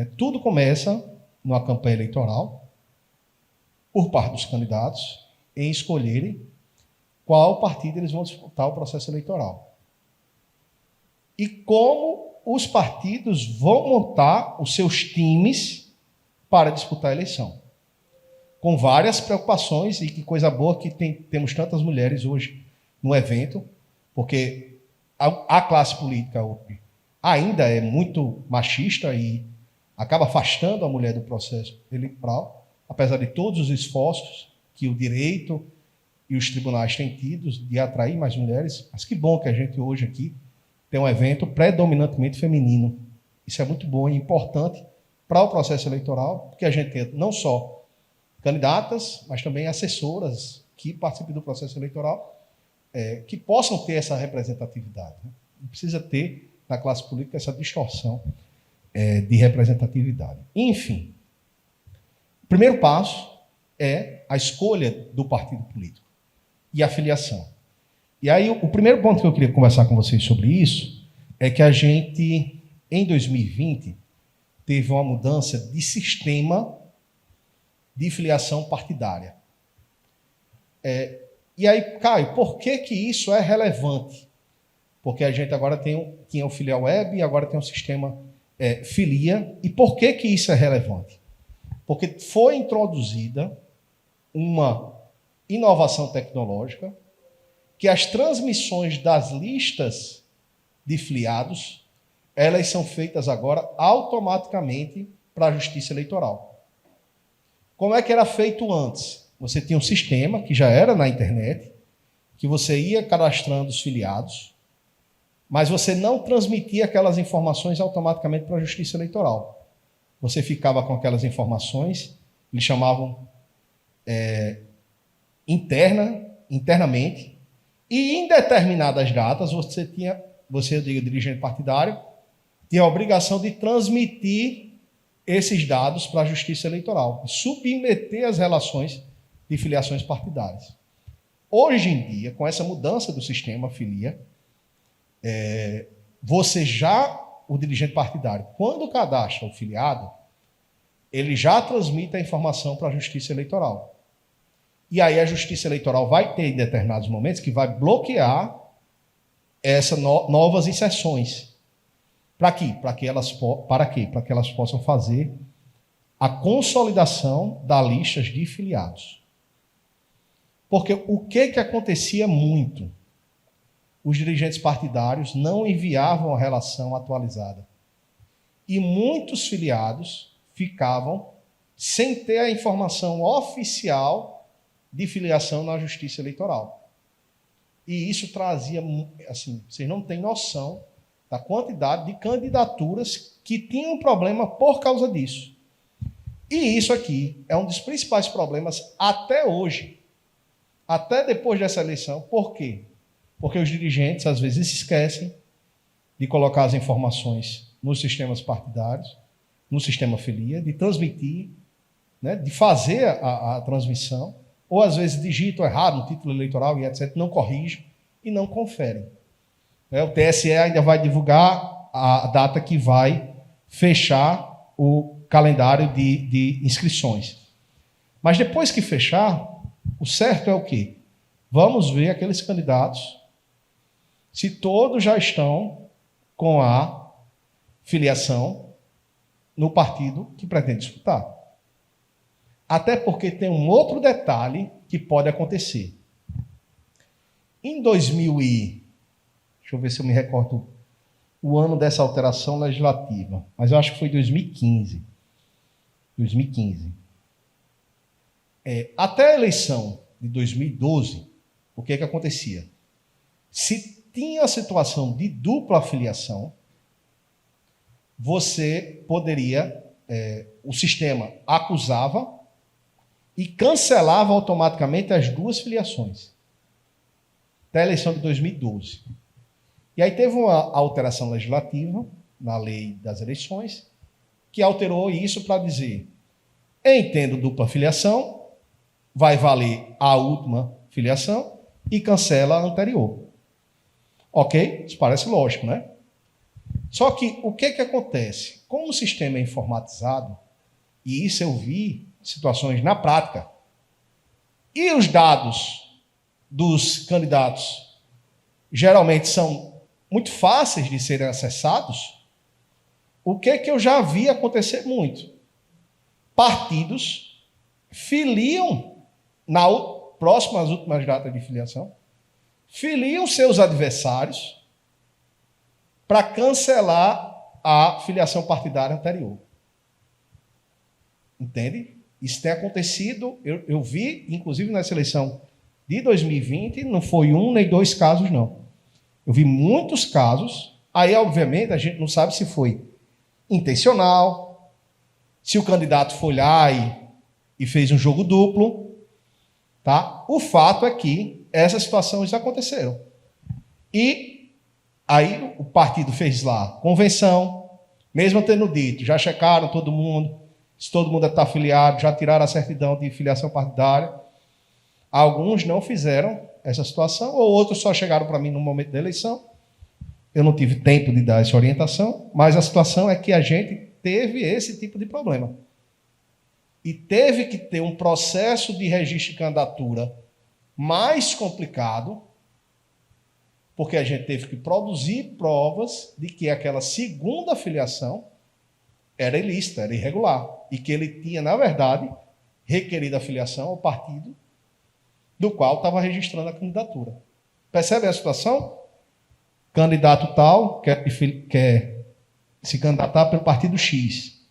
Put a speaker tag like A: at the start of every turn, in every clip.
A: Tudo começa numa campanha eleitoral, por parte dos candidatos, em escolherem qual partido eles vão disputar o processo eleitoral. E como os partidos vão montar os seus times para disputar a eleição. Com várias preocupações, e que coisa boa que temos tantas mulheres hoje no evento, porque a classe política hoje ainda é muito machista e acaba afastando a mulher do processo eleitoral, apesar de todos os esforços que o direito e os tribunais têm tido de atrair mais mulheres. Mas que bom que a gente hoje aqui tem um evento predominantemente feminino. Isso é muito bom e importante para o processo eleitoral, porque a gente tem não só candidatas, mas também assessoras que participem do processo eleitoral, que possam ter essa representatividade. Não precisa ter, na classe política, essa distorção de representatividade. Enfim, o primeiro passo é a escolha do partido político e a filiação. E aí, o primeiro ponto que eu queria conversar com vocês sobre isso é que a gente, em 2020, teve uma mudança de sistema de filiação partidária. E aí, Caio, por que isso é relevante? Porque a gente agora tinha o Filial Web e agora tem o sistema Filia. E por que isso é relevante? Porque foi introduzida uma inovação tecnológica que as transmissões das listas de filiados, elas são feitas agora automaticamente para a Justiça Eleitoral. Como é que era feito antes? Você tinha um sistema, que já era na internet, que você ia cadastrando os filiados, mas você não transmitia aquelas informações automaticamente para a Justiça Eleitoral. Você ficava com aquelas informações, eles chamavam internamente, e em determinadas datas você, o dirigente partidário, tinha a obrigação de transmitir esses dados para a Justiça Eleitoral, submeter as relações de filiações partidárias. Hoje em dia, com essa mudança do sistema Filia, o dirigente partidário, quando cadastra o filiado, ele já transmite a informação para a Justiça Eleitoral. E aí a Justiça Eleitoral vai ter, em determinados momentos, que vai bloquear essas novas inserções. Para quê? Para que elas possam fazer a consolidação das listas de filiados. Porque o que acontecia muito? Os dirigentes partidários não enviavam a relação atualizada. E muitos filiados ficavam sem ter a informação oficial de filiação na Justiça Eleitoral. E isso trazia, assim, vocês não têm noção da quantidade de candidaturas que tinham problema por causa disso. E isso aqui é um dos principais problemas até hoje, até depois dessa eleição. Por quê? Porque os dirigentes, às vezes, esquecem de colocar as informações nos sistemas partidários, no sistema Filia, de transmitir, de fazer a transmissão, ou às vezes digitam errado no título eleitoral e etc., não corrigem e não conferem. O TSE ainda vai divulgar a data que vai fechar o calendário de inscrições. Mas depois que fechar, o certo é o quê? Vamos ver aqueles candidatos, se todos já estão com a filiação no partido que pretende disputar. Até porque tem um outro detalhe que pode acontecer. Em deixa eu ver se eu me recordo o ano dessa alteração legislativa, mas eu acho que foi 2015. Até a eleição de 2012, o que acontecia? Se tinha a situação de dupla filiação, você poderia, o sistema acusava e cancelava automaticamente as duas filiações. Até a eleição de 2012. E aí teve uma alteração legislativa na lei das eleições, que alterou isso para dizer, entendo dupla filiação, vai valer a última filiação e cancela a anterior. Ok? Isso parece lógico, né? Só que o que acontece? como o sistema é informatizado, e isso eu vi situações na prática, e os dados dos candidatos geralmente são muito fáceis de serem acessados, o que eu já vi acontecer muito? Partidos filiam, próximo às últimas datas de filiação, filiam seus adversários para cancelar a filiação partidária anterior. Entende? Isso tem acontecido, eu vi, inclusive nessa eleição de 2020, não foi um nem dois casos, não. Eu vi muitos casos, aí, obviamente, a gente não sabe se foi intencional, se o candidato foi lá e fez um jogo duplo, tá? O fato é que essas situações aconteceram. E aí o partido fez lá convenção, mesmo tendo dito, já checaram todo mundo, se todo mundo está afiliado, já tiraram a certidão de filiação partidária. Alguns não fizeram essa situação, ou outros só chegaram para mim no momento da eleição. Eu não tive tempo de dar essa orientação, mas a situação é que a gente teve esse tipo de problema. E teve que ter um processo de registro de candidatura mais complicado, porque a gente teve que produzir provas de que aquela segunda filiação era ilícita, era irregular, e que ele tinha, na verdade, requerido a filiação ao partido do qual estava registrando a candidatura. Percebe a situação? Candidato tal quer se candidatar pelo partido X.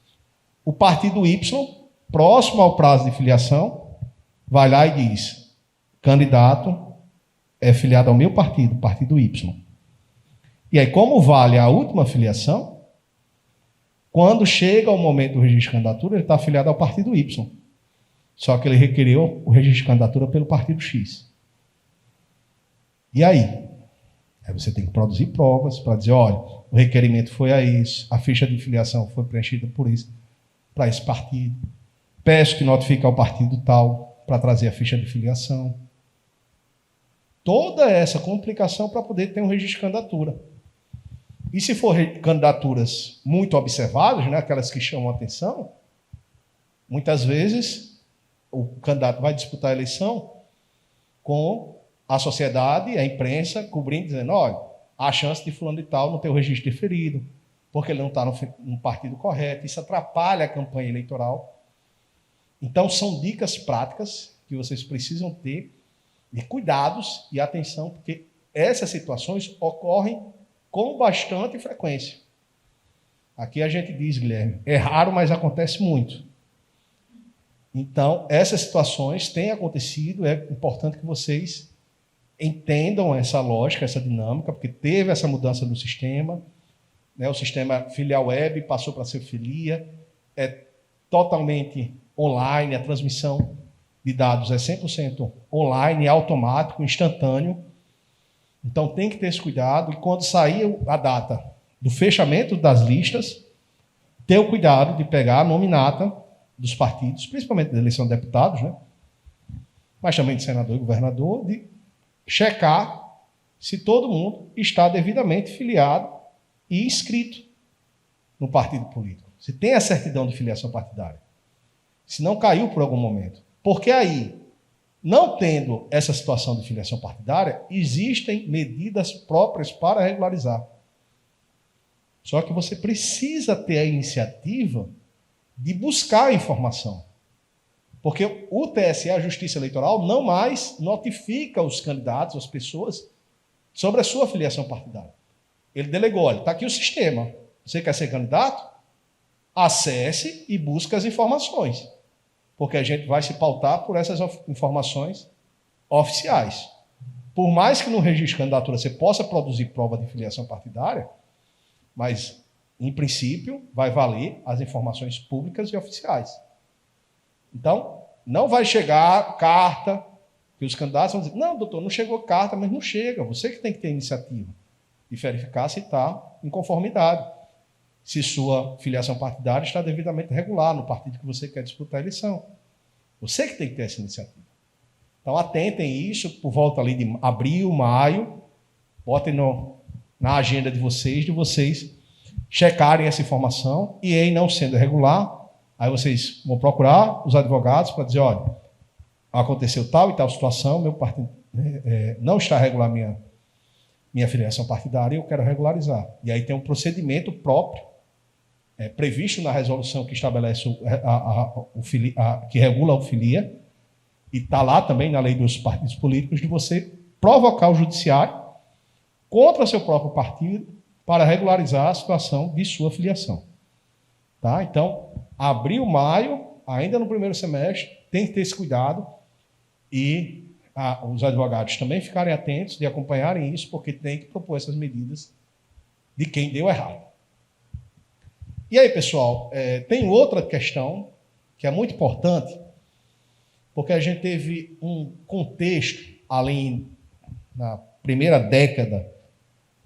A: O partido Y, próximo ao prazo de filiação, vai lá e diz: candidato é filiado ao meu partido, partido Y. E aí, como vale a última filiação, quando chega o momento do registro de candidatura, ele está afiliado ao partido Y. Só que ele requeriu o registro de candidatura pelo partido X. E aí? Aí você tem que produzir provas para dizer, olha, o requerimento foi a isso, a ficha de filiação foi preenchida por isso, para esse partido. Peço que notifique ao partido tal para trazer a ficha de filiação. Toda essa complicação para poder ter um registro de candidatura. E se for candidaturas muito observadas, né, aquelas que chamam a atenção, muitas vezes o candidato vai disputar a eleição com a sociedade, a imprensa, cobrindo, dizendo, olha, há chance de fulano de tal não ter o registro deferido, porque ele não está no partido correto. Isso atrapalha a campanha eleitoral. Então, são dicas práticas que vocês precisam ter de cuidados e atenção, porque essas situações ocorrem com bastante frequência. Aqui a gente diz, Guilherme, é raro, mas acontece muito. Então, essas situações têm acontecido, é importante que vocês entendam essa lógica, essa dinâmica, porque teve essa mudança no sistema, né? O sistema filial web passou para ser filia, é totalmente online, a transmissão de dados é 100% online, automático, instantâneo. Então tem que ter esse cuidado, e quando sair a data do fechamento das listas, ter o cuidado de pegar a nominata dos partidos, principalmente da eleição de deputados, né? Mas também de senador e governador, de checar se todo mundo está devidamente filiado e inscrito no partido político. Se tem a certidão de filiação partidária. Se não caiu por algum momento. Porque aí, não tendo essa situação de filiação partidária, existem medidas próprias para regularizar. Só que você precisa ter a iniciativa de buscar a informação. Porque o TSE, a Justiça Eleitoral, não mais notifica os candidatos, as pessoas, sobre a sua filiação partidária. Ele delegou, olha, está aqui o sistema. Você quer ser candidato? Acesse e busque as informações. Porque a gente vai se pautar por essas informações oficiais. Por mais que no registro de candidatura você possa produzir prova de filiação partidária, mas, em princípio, vai valer as informações públicas e oficiais. Então, não vai chegar carta, que os candidatos vão dizer, não, doutor, não chegou carta, mas não chega. Você que tem que ter iniciativa de verificar se está em conformidade, se sua filiação partidária está devidamente regular no partido que você quer disputar a eleição. Você que tem que ter essa iniciativa. Então, atentem isso por volta ali de abril, maio, botem na agenda de vocês checarem essa informação e, em não sendo irregular, aí vocês vão procurar os advogados para dizer, olha, aconteceu tal e tal situação, meu partido não está regular minha filiação partidária e eu quero regularizar. E aí tem um procedimento próprio, previsto na resolução que estabelece que regula o filia, e está lá também na lei dos partidos políticos, de você provocar o judiciário contra seu próprio partido para regularizar a situação de sua filiação. Tá? Então, abril, maio, ainda no primeiro semestre, tem que ter esse cuidado e os advogados também ficarem atentos de acompanharem isso, porque tem que propor essas medidas de quem deu errado. E aí, pessoal, tem outra questão que é muito importante, porque a gente teve um contexto, além na primeira década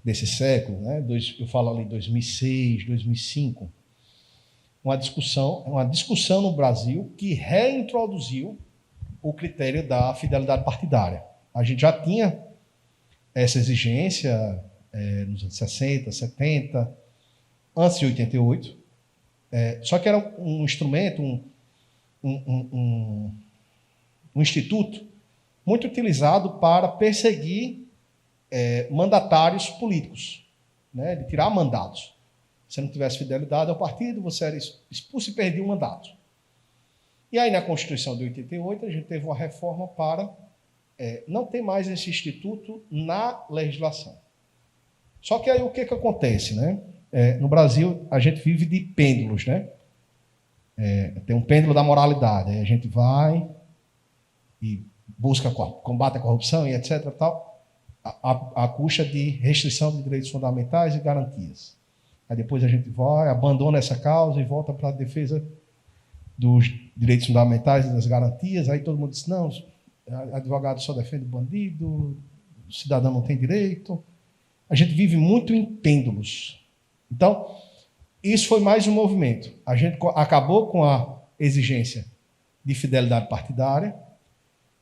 A: desse século, né, eu falo ali 2006, 2005, uma discussão no Brasil que reintroduziu o critério da fidelidade partidária. A gente já tinha essa exigência nos anos 60, 70, antes de 88, só que era um instrumento, um instituto muito utilizado para perseguir mandatários políticos, né, de tirar mandatos. Se não tivesse fidelidade ao partido, você era expulso e perdia o mandato. E aí, na Constituição de 88, a gente teve uma reforma para não ter mais esse instituto na legislação. Só que aí o que acontece, né? No Brasil, a gente vive de pêndulos, né? Tem um pêndulo da moralidade. Aí a gente vai e busca combate à corrupção e etc. Tal, à custa de restrição de direitos fundamentais e garantias. Aí depois a gente vai, abandona essa causa e volta para a defesa dos direitos fundamentais e das garantias. Aí todo mundo diz, não, advogado só defende bandido, o cidadão não tem direito. A gente vive muito em pêndulos. Então, isso foi mais um movimento. A gente acabou com a exigência de fidelidade partidária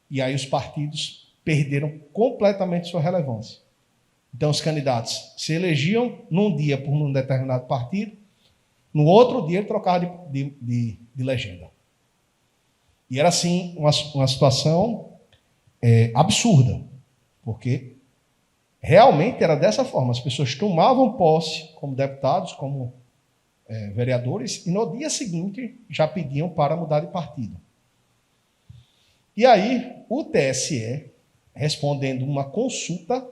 A: e aí os partidos perderam completamente sua relevância. Então, os candidatos se elegiam num dia por um determinado partido, no outro dia ele trocava de legenda. E era, assim, uma situação absurda, porque realmente era dessa forma. As pessoas tomavam posse como deputados, como vereadores, e no dia seguinte já pediam para mudar de partido. E aí, o TSE, respondendo uma consulta,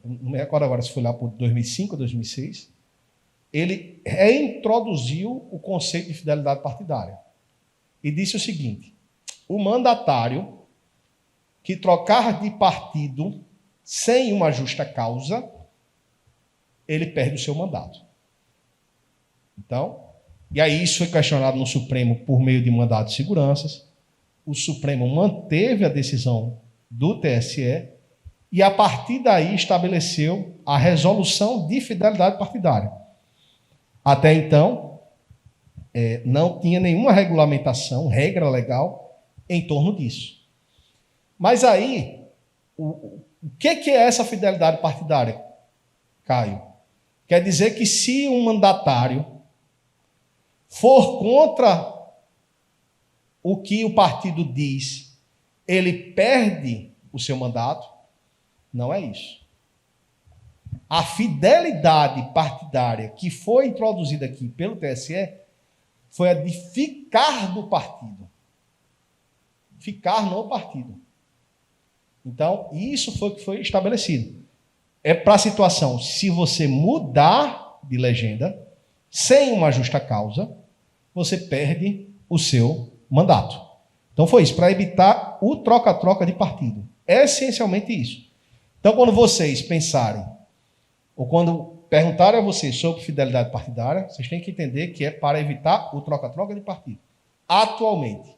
A: não me recordo agora se foi lá por 2005 ou 2006, ele reintroduziu o conceito de fidelidade partidária. E disse o seguinte: o mandatário que trocar de partido sem uma justa causa, ele perde o seu mandato. Então, e aí isso foi questionado no Supremo por meio de mandado de seguranças. O Supremo manteve a decisão do TSE e, a partir daí, estabeleceu a resolução de fidelidade partidária. Até então, não tinha nenhuma regulamentação, regra legal, em torno disso. Mas aí, o que é essa fidelidade partidária, Caio? Quer dizer que se um mandatário for contra o que o partido diz, ele perde o seu mandato? Não é isso. A fidelidade partidária que foi introduzida aqui pelo TSE foi a de ficar no partido. Ficar no partido. Então, isso foi o que foi estabelecido. É para a situação, se você mudar de legenda, sem uma justa causa, você perde o seu mandato. Então foi isso, para evitar o troca-troca de partido. É essencialmente isso. Então, quando vocês pensarem, ou quando perguntarem a vocês sobre fidelidade partidária, vocês têm que entender que é para evitar o troca-troca de partido. Atualmente,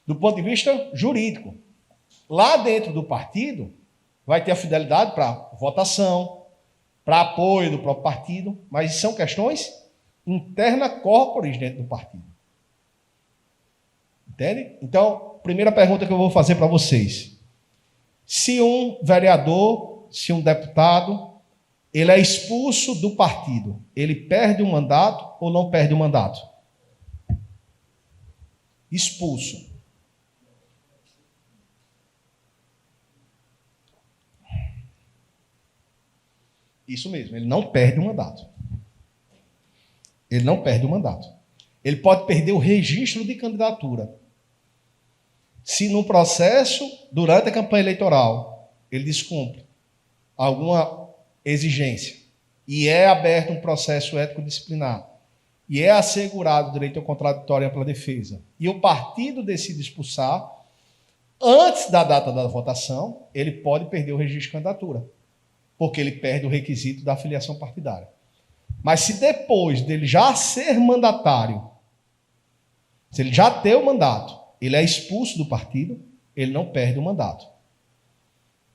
A: do ponto de vista jurídico, lá dentro do partido, vai ter a fidelidade para votação, para apoio do próprio partido, mas são questões interna corporis dentro do partido. Entende? Então, primeira pergunta que eu vou fazer para vocês. Se um vereador, se um deputado ele é expulso do partido, ele perde o mandato ou não perde o mandato? Expulso. Isso mesmo, ele não perde o mandato. Ele não perde o mandato. Ele pode perder o registro de candidatura. Se no processo, durante a campanha eleitoral, ele descumpre alguma exigência e é aberto um processo ético-disciplinar e é assegurado o direito ao contraditório e ampla defesa e o partido decide expulsar, antes da data da votação, ele pode perder o registro de candidatura, porque ele perde o requisito da filiação partidária. Mas se depois dele já ser mandatário, se ele já ter o mandato, ele é expulso do partido, ele não perde o mandato.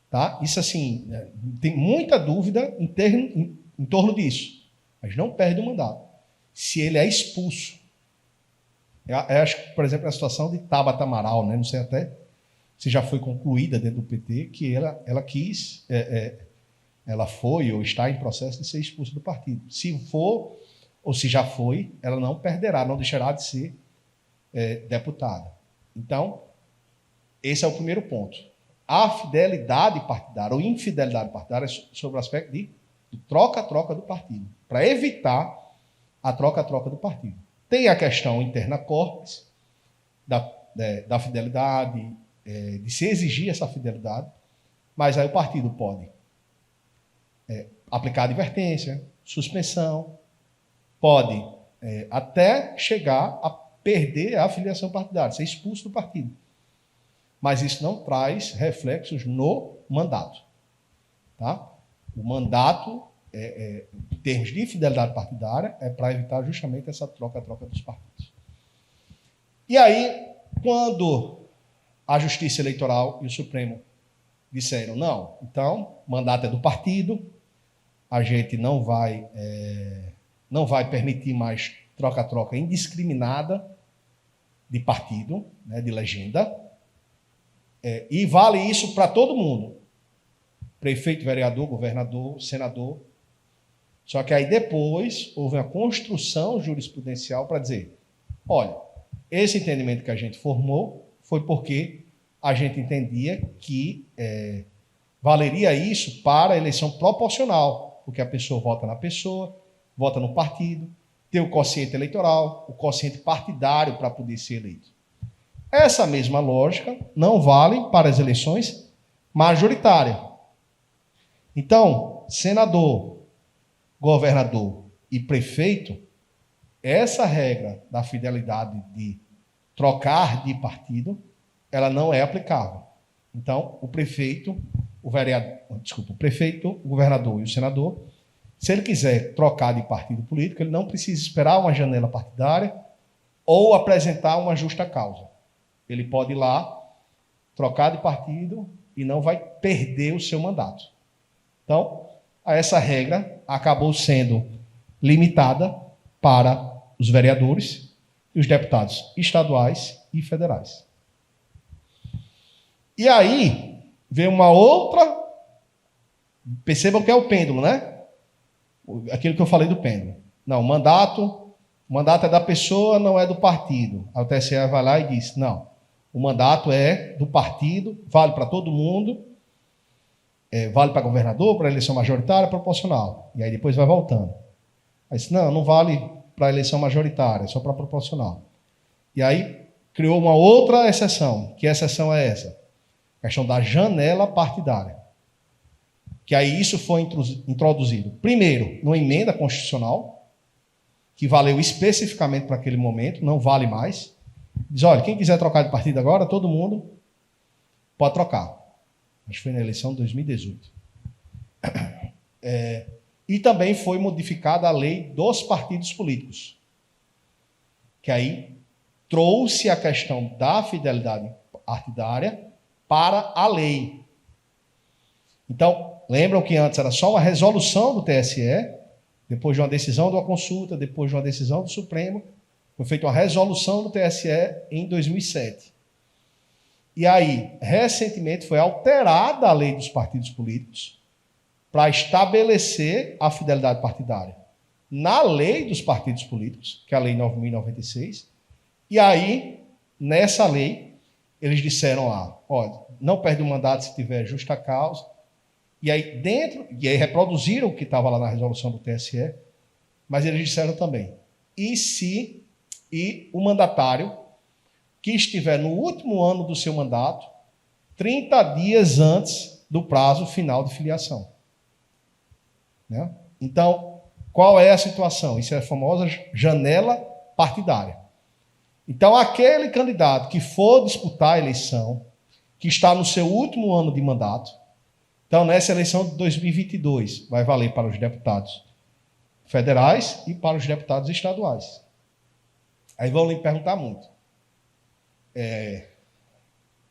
A: Tá? Isso assim, tem muita dúvida em torno disso, mas não perde o mandato. Se ele é expulso. Eu acho que, por exemplo, a situação de Tabata Amaral, né? Não sei até se já foi concluída dentro do PT, que ela quis... ela foi ou está em processo de ser expulsa do partido. Se for, ou se já foi, ela não perderá, não deixará de ser deputada. Então, esse é o primeiro ponto. A fidelidade partidária ou infidelidade partidária é sobre o aspecto de troca-troca do partido, para evitar a troca-troca do partido. Tem a questão interna corpus, da fidelidade, de se exigir essa fidelidade, mas aí o partido pode aplicar advertência, suspensão, pode até chegar a perder a filiação partidária, ser expulso do partido. Mas isso não traz reflexos no mandato. Tá? O mandato, em termos de fidelidade partidária, é para evitar justamente essa troca-troca dos partidos. E aí, quando a Justiça Eleitoral e o Supremo disseram, não, então, o mandato é do partido, a gente não vai permitir mais troca-troca indiscriminada de partido, né, de legenda, e vale isso para todo mundo. Prefeito, vereador, governador, senador. Só que aí depois houve uma construção jurisprudencial para dizer, olha, esse entendimento que a gente formou foi porque a gente entendia que valeria isso para a eleição proporcional, porque a pessoa vota na pessoa, vota no partido, tem o quociente eleitoral, o quociente partidário para poder ser eleito. Essa mesma lógica não vale para as eleições majoritárias. Então, senador, governador e prefeito, essa regra da fidelidade de trocar de partido, ela não é aplicável. Então, o prefeito, o governador e o senador, se ele quiser trocar de partido político, ele não precisa esperar uma janela partidária ou apresentar uma justa causa. Ele pode ir lá, trocar de partido e não vai perder o seu mandato. Então, essa regra acabou sendo limitada para os vereadores e os deputados estaduais e federais. E aí, vem uma outra... Percebam que é o pêndulo, né? Aquilo que eu falei do pêndulo. Não, o mandato é da pessoa, não é do partido. Aí o TSE vai lá e diz, não, o mandato é do partido, vale para todo mundo, vale para governador, para eleição majoritária, proporcional. E aí depois vai voltando. Aí diz, não vale para eleição majoritária, é só para proporcional. E aí criou uma outra exceção. Que exceção é essa? A questão da janela partidária. Que aí isso foi introduzido, primeiro, numa emenda constitucional, que valeu especificamente para aquele momento, não vale mais. Diz, olha, quem quiser trocar de partido agora, todo mundo pode trocar. Acho que foi na eleição de 2018. E também foi modificada a lei dos partidos políticos, que aí trouxe a questão da fidelidade partidária para a lei. Então, lembram que antes era só uma resolução do TSE, depois de uma decisão de uma consulta, depois de uma decisão do Supremo, foi feita uma resolução do TSE em 2007. E aí, recentemente, foi alterada a lei dos partidos políticos para estabelecer a fidelidade partidária na lei dos partidos políticos, que é a Lei 9.096, e aí, nessa lei, eles disseram lá, olha, não perde o mandato se tiver justa causa, e aí reproduziram o que estava lá na resolução do TSE, mas eles disseram também, e o mandatário que estiver no último ano do seu mandato, 30 dias antes do prazo final de filiação. Né? Então, qual é a situação? Isso é a famosa janela partidária. Então, aquele candidato que for disputar a eleição, que está no seu último ano de mandato, então, nessa eleição de 2022, vai valer para os deputados federais e para os deputados estaduais. Aí vão lhe perguntar muito.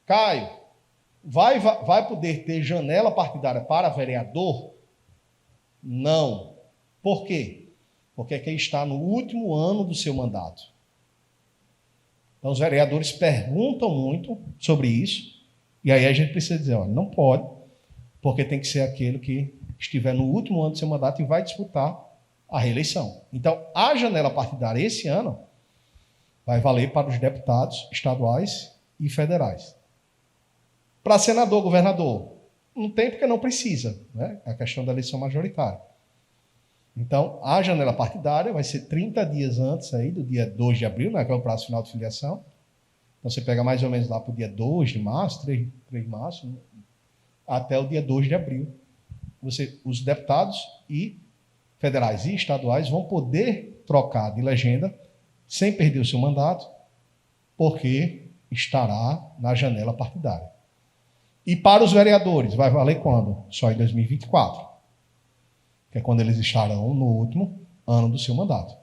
A: Caio, vai poder ter janela partidária para vereador? Não. Por quê? Porque quem está no último ano do seu mandato. Então, os vereadores perguntam muito sobre isso, e aí a gente precisa dizer, olha, não pode, porque tem que ser aquele que estiver no último ano do seu mandato e vai disputar a reeleição. Então, a janela partidária esse ano vai valer para os deputados estaduais e federais. Para senador, governador, não tem porque não precisa, né? É a questão da eleição majoritária. Então, a janela partidária vai ser 30 dias antes aí do dia 2 de abril, né, que é o prazo final de filiação. Então, você pega mais ou menos lá para o dia 2 de março, 3 de março, né, até o dia 2 de abril. Os deputados e federais e estaduais vão poder trocar de legenda sem perder o seu mandato, porque estará na janela partidária. E para os vereadores, vai valer quando? Só em 2024, que é quando eles estarão no último ano do seu mandato.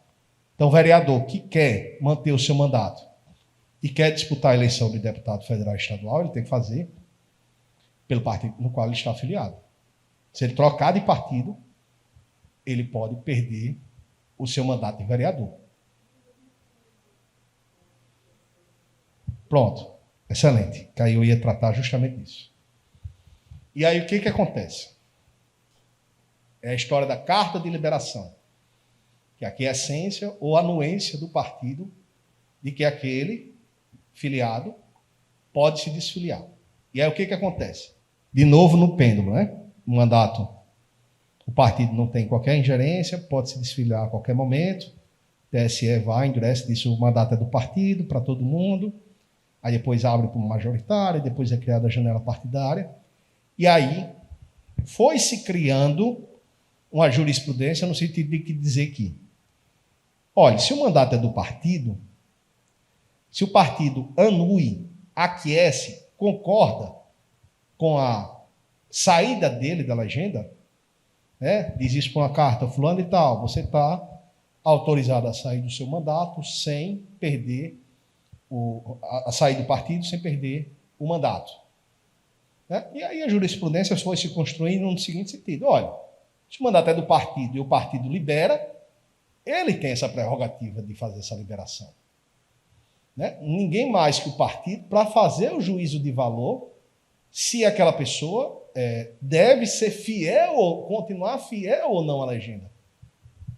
A: Então, o vereador que quer manter o seu mandato e quer disputar a eleição de deputado federal e estadual, ele tem que fazer pelo partido no qual ele está afiliado. Se ele trocar de partido, ele pode perder o seu mandato de vereador. Pronto. Excelente. Que aí eu ia tratar justamente disso. E aí o que acontece? É a história da carta de liberação, que aqui é a essência ou anuência do partido de que aquele filiado pode se desfiliar. E aí o que acontece? De novo no pêndulo, né? O mandato, o partido não tem qualquer ingerência, pode se desfiliar a qualquer momento, o TSE vai, endurece, diz o mandato é do partido, para todo mundo, aí depois abre para uma majoritária, depois é criada a janela partidária, e aí foi se criando uma jurisprudência no sentido de dizer que, olha, se o mandato é do partido, se o partido anui, aquece, concorda com a saída dele da legenda, né, diz isso por uma carta, fulano e tal, você está autorizado a sair do seu mandato sem perder a sair do partido, sem perder o mandato. Né? E aí a jurisprudência foi se construindo no seguinte sentido, olha, se o mandato é do partido e o partido libera, ele tem essa prerrogativa de fazer essa liberação. Né? Ninguém mais que o partido para fazer o juízo de valor se aquela pessoa deve ser fiel ou continuar fiel ou não à legenda.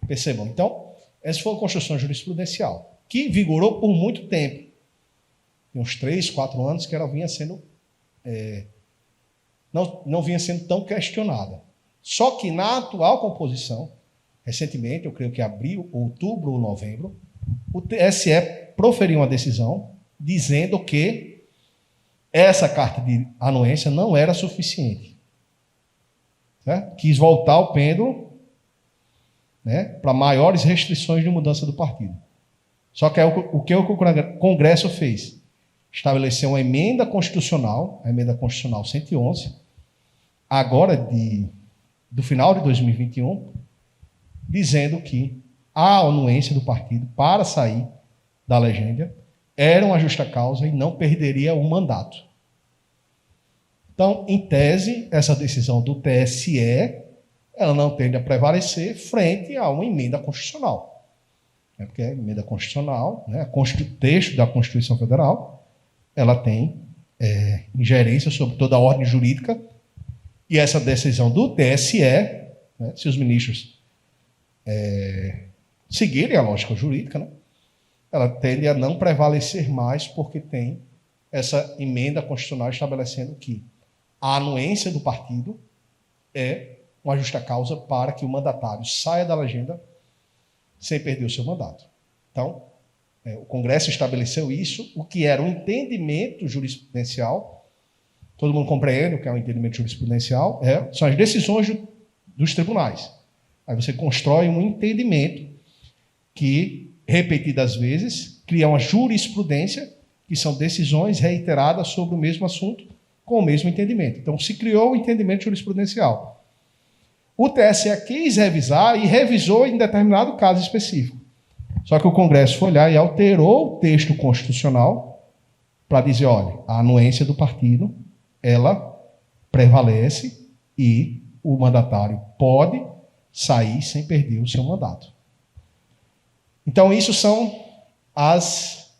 A: Percebam? Então, essa foi uma construção jurisprudencial que vigorou por muito tempo. Tem uns 3, 4 anos que ela vinha sendo não vinha sendo tão questionada. Só que na atual composição, recentemente, eu creio que abril, outubro ou novembro, o TSE proferiu uma decisão dizendo que essa carta de anuência não era suficiente. Certo? Quis voltar o pêndulo, né, para maiores restrições de mudança do partido. Só que o que o Congresso fez? Estabeleceu uma emenda constitucional, a emenda constitucional 111, agora do final de 2021, dizendo que a anuência do partido para sair da legenda era uma justa causa e não perderia o mandato. Então, em tese, essa decisão do TSE, ela não tende a prevalecer frente a uma emenda constitucional. Porque a emenda constitucional, né, o texto da Constituição Federal, ela tem ingerência sobre toda a ordem jurídica E essa decisão do TSE, né, se os ministros seguirem a lógica jurídica, né, ela tende a não prevalecer mais, porque tem essa emenda constitucional estabelecendo que a anuência do partido é uma justa causa para que o mandatário saia da legenda sem perder o seu mandato. Então, o Congresso estabeleceu isso, o que era um entendimento jurisprudencial. Todo mundo compreende o que é um entendimento jurisprudencial? São as decisões dos tribunais. Aí você constrói um entendimento que, repetidas vezes, cria uma jurisprudência, que são decisões reiteradas sobre o mesmo assunto, com o mesmo entendimento. Então, se criou o entendimento jurisprudencial. O TSE quis revisar e revisou em determinado caso específico. Só que o Congresso foi lá e alterou o texto constitucional para dizer, olha, a anuência do partido, ela prevalece e o mandatário pode sair sem perder o seu mandato. Então, isso são as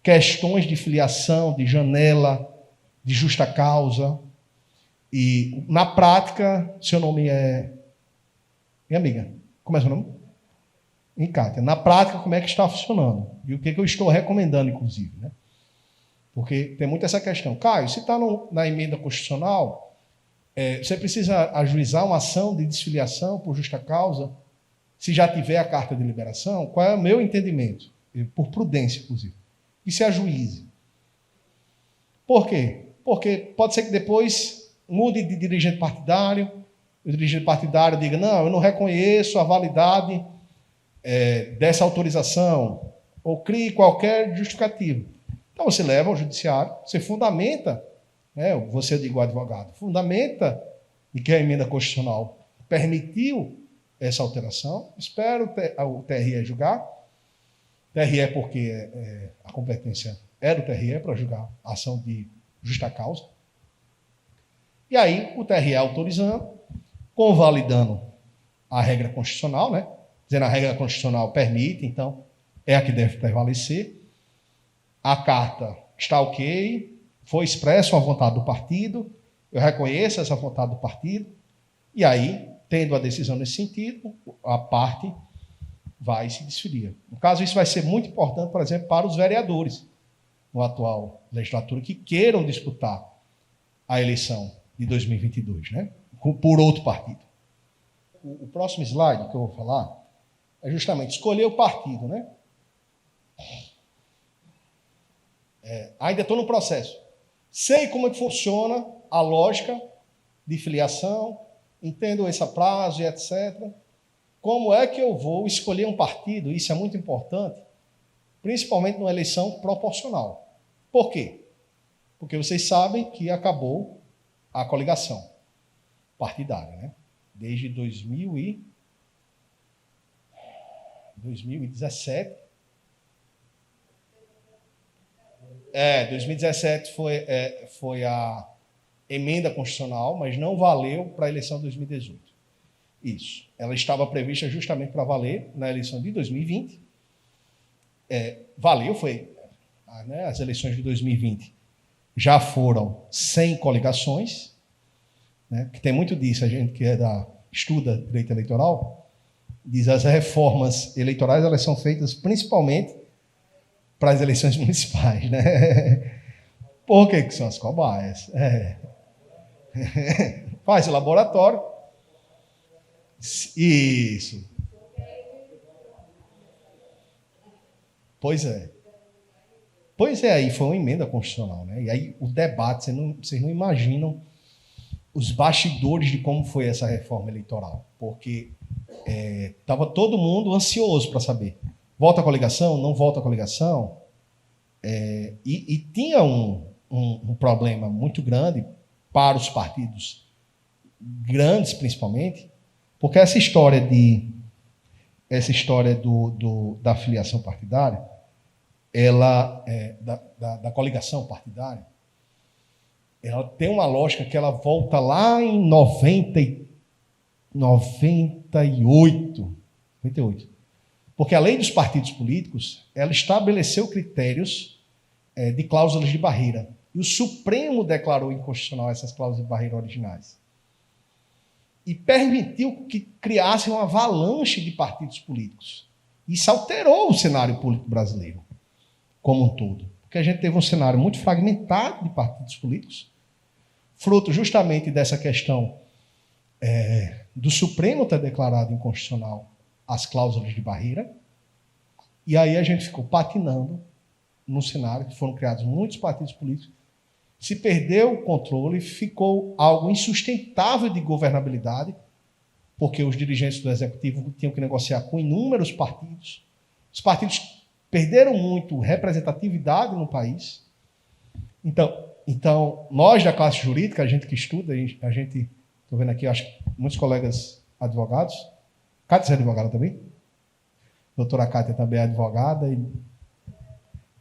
A: questões de filiação, de janela, de justa causa. E, na prática, seu nome é... Minha amiga, como é seu nome? Cátia. Na prática, como é que está funcionando? E o que eu estou recomendando, inclusive, né? Porque tem muito essa questão. Caio, se está na emenda constitucional, você precisa ajuizar uma ação de desfiliação por justa causa, se já tiver a carta de liberação. Qual é o meu entendimento? Por prudência, inclusive. Que se ajuize. Por quê? Porque pode ser que depois mude de dirigente partidário, o dirigente partidário diga, não, eu não reconheço a validade dessa autorização, ou crie qualquer justificativo. Então você leva ao judiciário, você fundamenta, né, você, digo advogado, fundamenta de que a emenda constitucional permitiu essa alteração, espera o TRE julgar, TRE porque a competência é do TRE para julgar a ação de justa causa, e aí o TRE autorizando, convalidando a regra constitucional, né, dizendo a regra constitucional permite, então é a que deve prevalecer, a carta está ok, foi expressa a vontade do partido, eu reconheço essa vontade do partido, e aí, tendo a decisão nesse sentido, a parte vai se desfilir. No caso, isso vai ser muito importante, por exemplo, para os vereadores no atual legislatura que queiram disputar a eleição de 2022, né? Por outro partido. O próximo slide que eu vou falar é justamente escolher o partido, né? Ainda estou no processo. Sei como é que funciona a lógica de filiação, entendo esse prazo e etc. Como é que eu vou escolher um partido? Isso é muito importante, principalmente numa eleição proporcional. Por quê? Porque vocês sabem que acabou a coligação partidária, né? Desde 2017. 2017 foi a emenda constitucional, mas não valeu para a eleição de 2018. Isso. Ela estava prevista justamente para valer na eleição de 2020. Valeu, né, as eleições de 2020 já foram sem coligações, né, que tem muito disso, a gente que estuda direito eleitoral, diz as reformas eleitorais elas são feitas principalmente para as eleições municipais, né? Por que são as cobaias? Faz o laboratório. Isso. Pois é. Aí foi uma emenda constitucional, né? E aí o debate, vocês não imaginam os bastidores de como foi essa reforma eleitoral, porque estava todo mundo ansioso para saber. Volta a coligação? Não volta a coligação? E tinha um problema muito grande para os partidos grandes, principalmente, porque essa história da filiação partidária, da coligação partidária, ela tem uma lógica que ela volta lá em 98. Porque a lei dos partidos políticos, ela estabeleceu critérios de cláusulas de barreira. E o Supremo declarou inconstitucional essas cláusulas de barreira originais. e permitiu que criasse uma avalanche de partidos políticos. Isso alterou o cenário político brasileiro como um todo. Porque a gente teve um cenário muito fragmentado de partidos políticos, fruto justamente dessa questão do Supremo ter declarado inconstitucional as cláusulas de barreira, e aí a gente ficou patinando no cenário, que foram criados muitos partidos políticos, se perdeu o controle, ficou algo insustentável de governabilidade, porque os dirigentes do Executivo tinham que negociar com inúmeros partidos. Os partidos perderam muito representatividade no país. Então, nós da classe jurídica, a gente que estuda, estou vendo aqui, acho que muitos colegas advogados. Cátia é advogada também? Doutora Cátia também é advogada e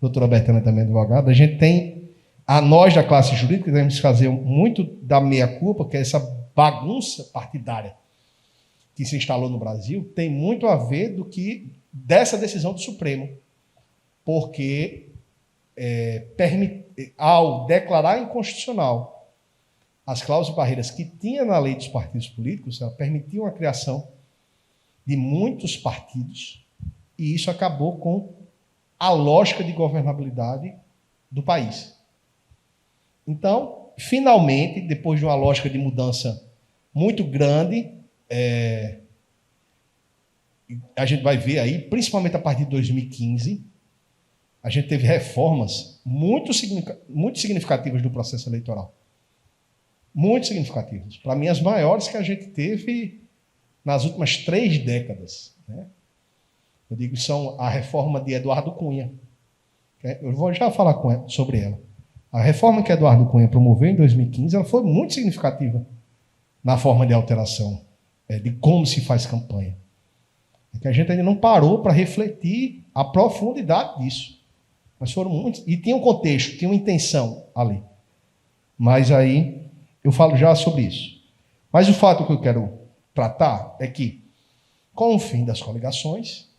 A: doutora Betânia também é advogada. A gente tem, nós da classe jurídica, temos que fazer muito da meia-culpa, que é essa bagunça partidária que se instalou no Brasil, tem muito a ver dessa decisão do Supremo. Porque ao declarar inconstitucional as cláusulas barreiras que tinha na lei dos partidos políticos, ela permitiu a criação de muitos partidos, e isso acabou com a lógica de governabilidade do país. Então, finalmente, depois de uma lógica de mudança muito grande, a gente vai ver aí, principalmente a partir de 2015, a gente teve reformas muito significativas do processo eleitoral. Muito significativas. Para mim, as maiores que a gente teve nas últimas 3 décadas. Né? Eu digo, são a reforma de Eduardo Cunha. Eu vou já falar sobre ela. A reforma que Eduardo Cunha promoveu em 2015, ela foi muito significativa na forma de alteração, de como se faz campanha. É que a gente ainda não parou para refletir a profundidade disso. Mas foram muitos, e tinha um contexto, tinha uma intenção ali. Mas aí eu falo já sobre isso. Mas o fato que eu quero tratar é que, com o fim das coligações,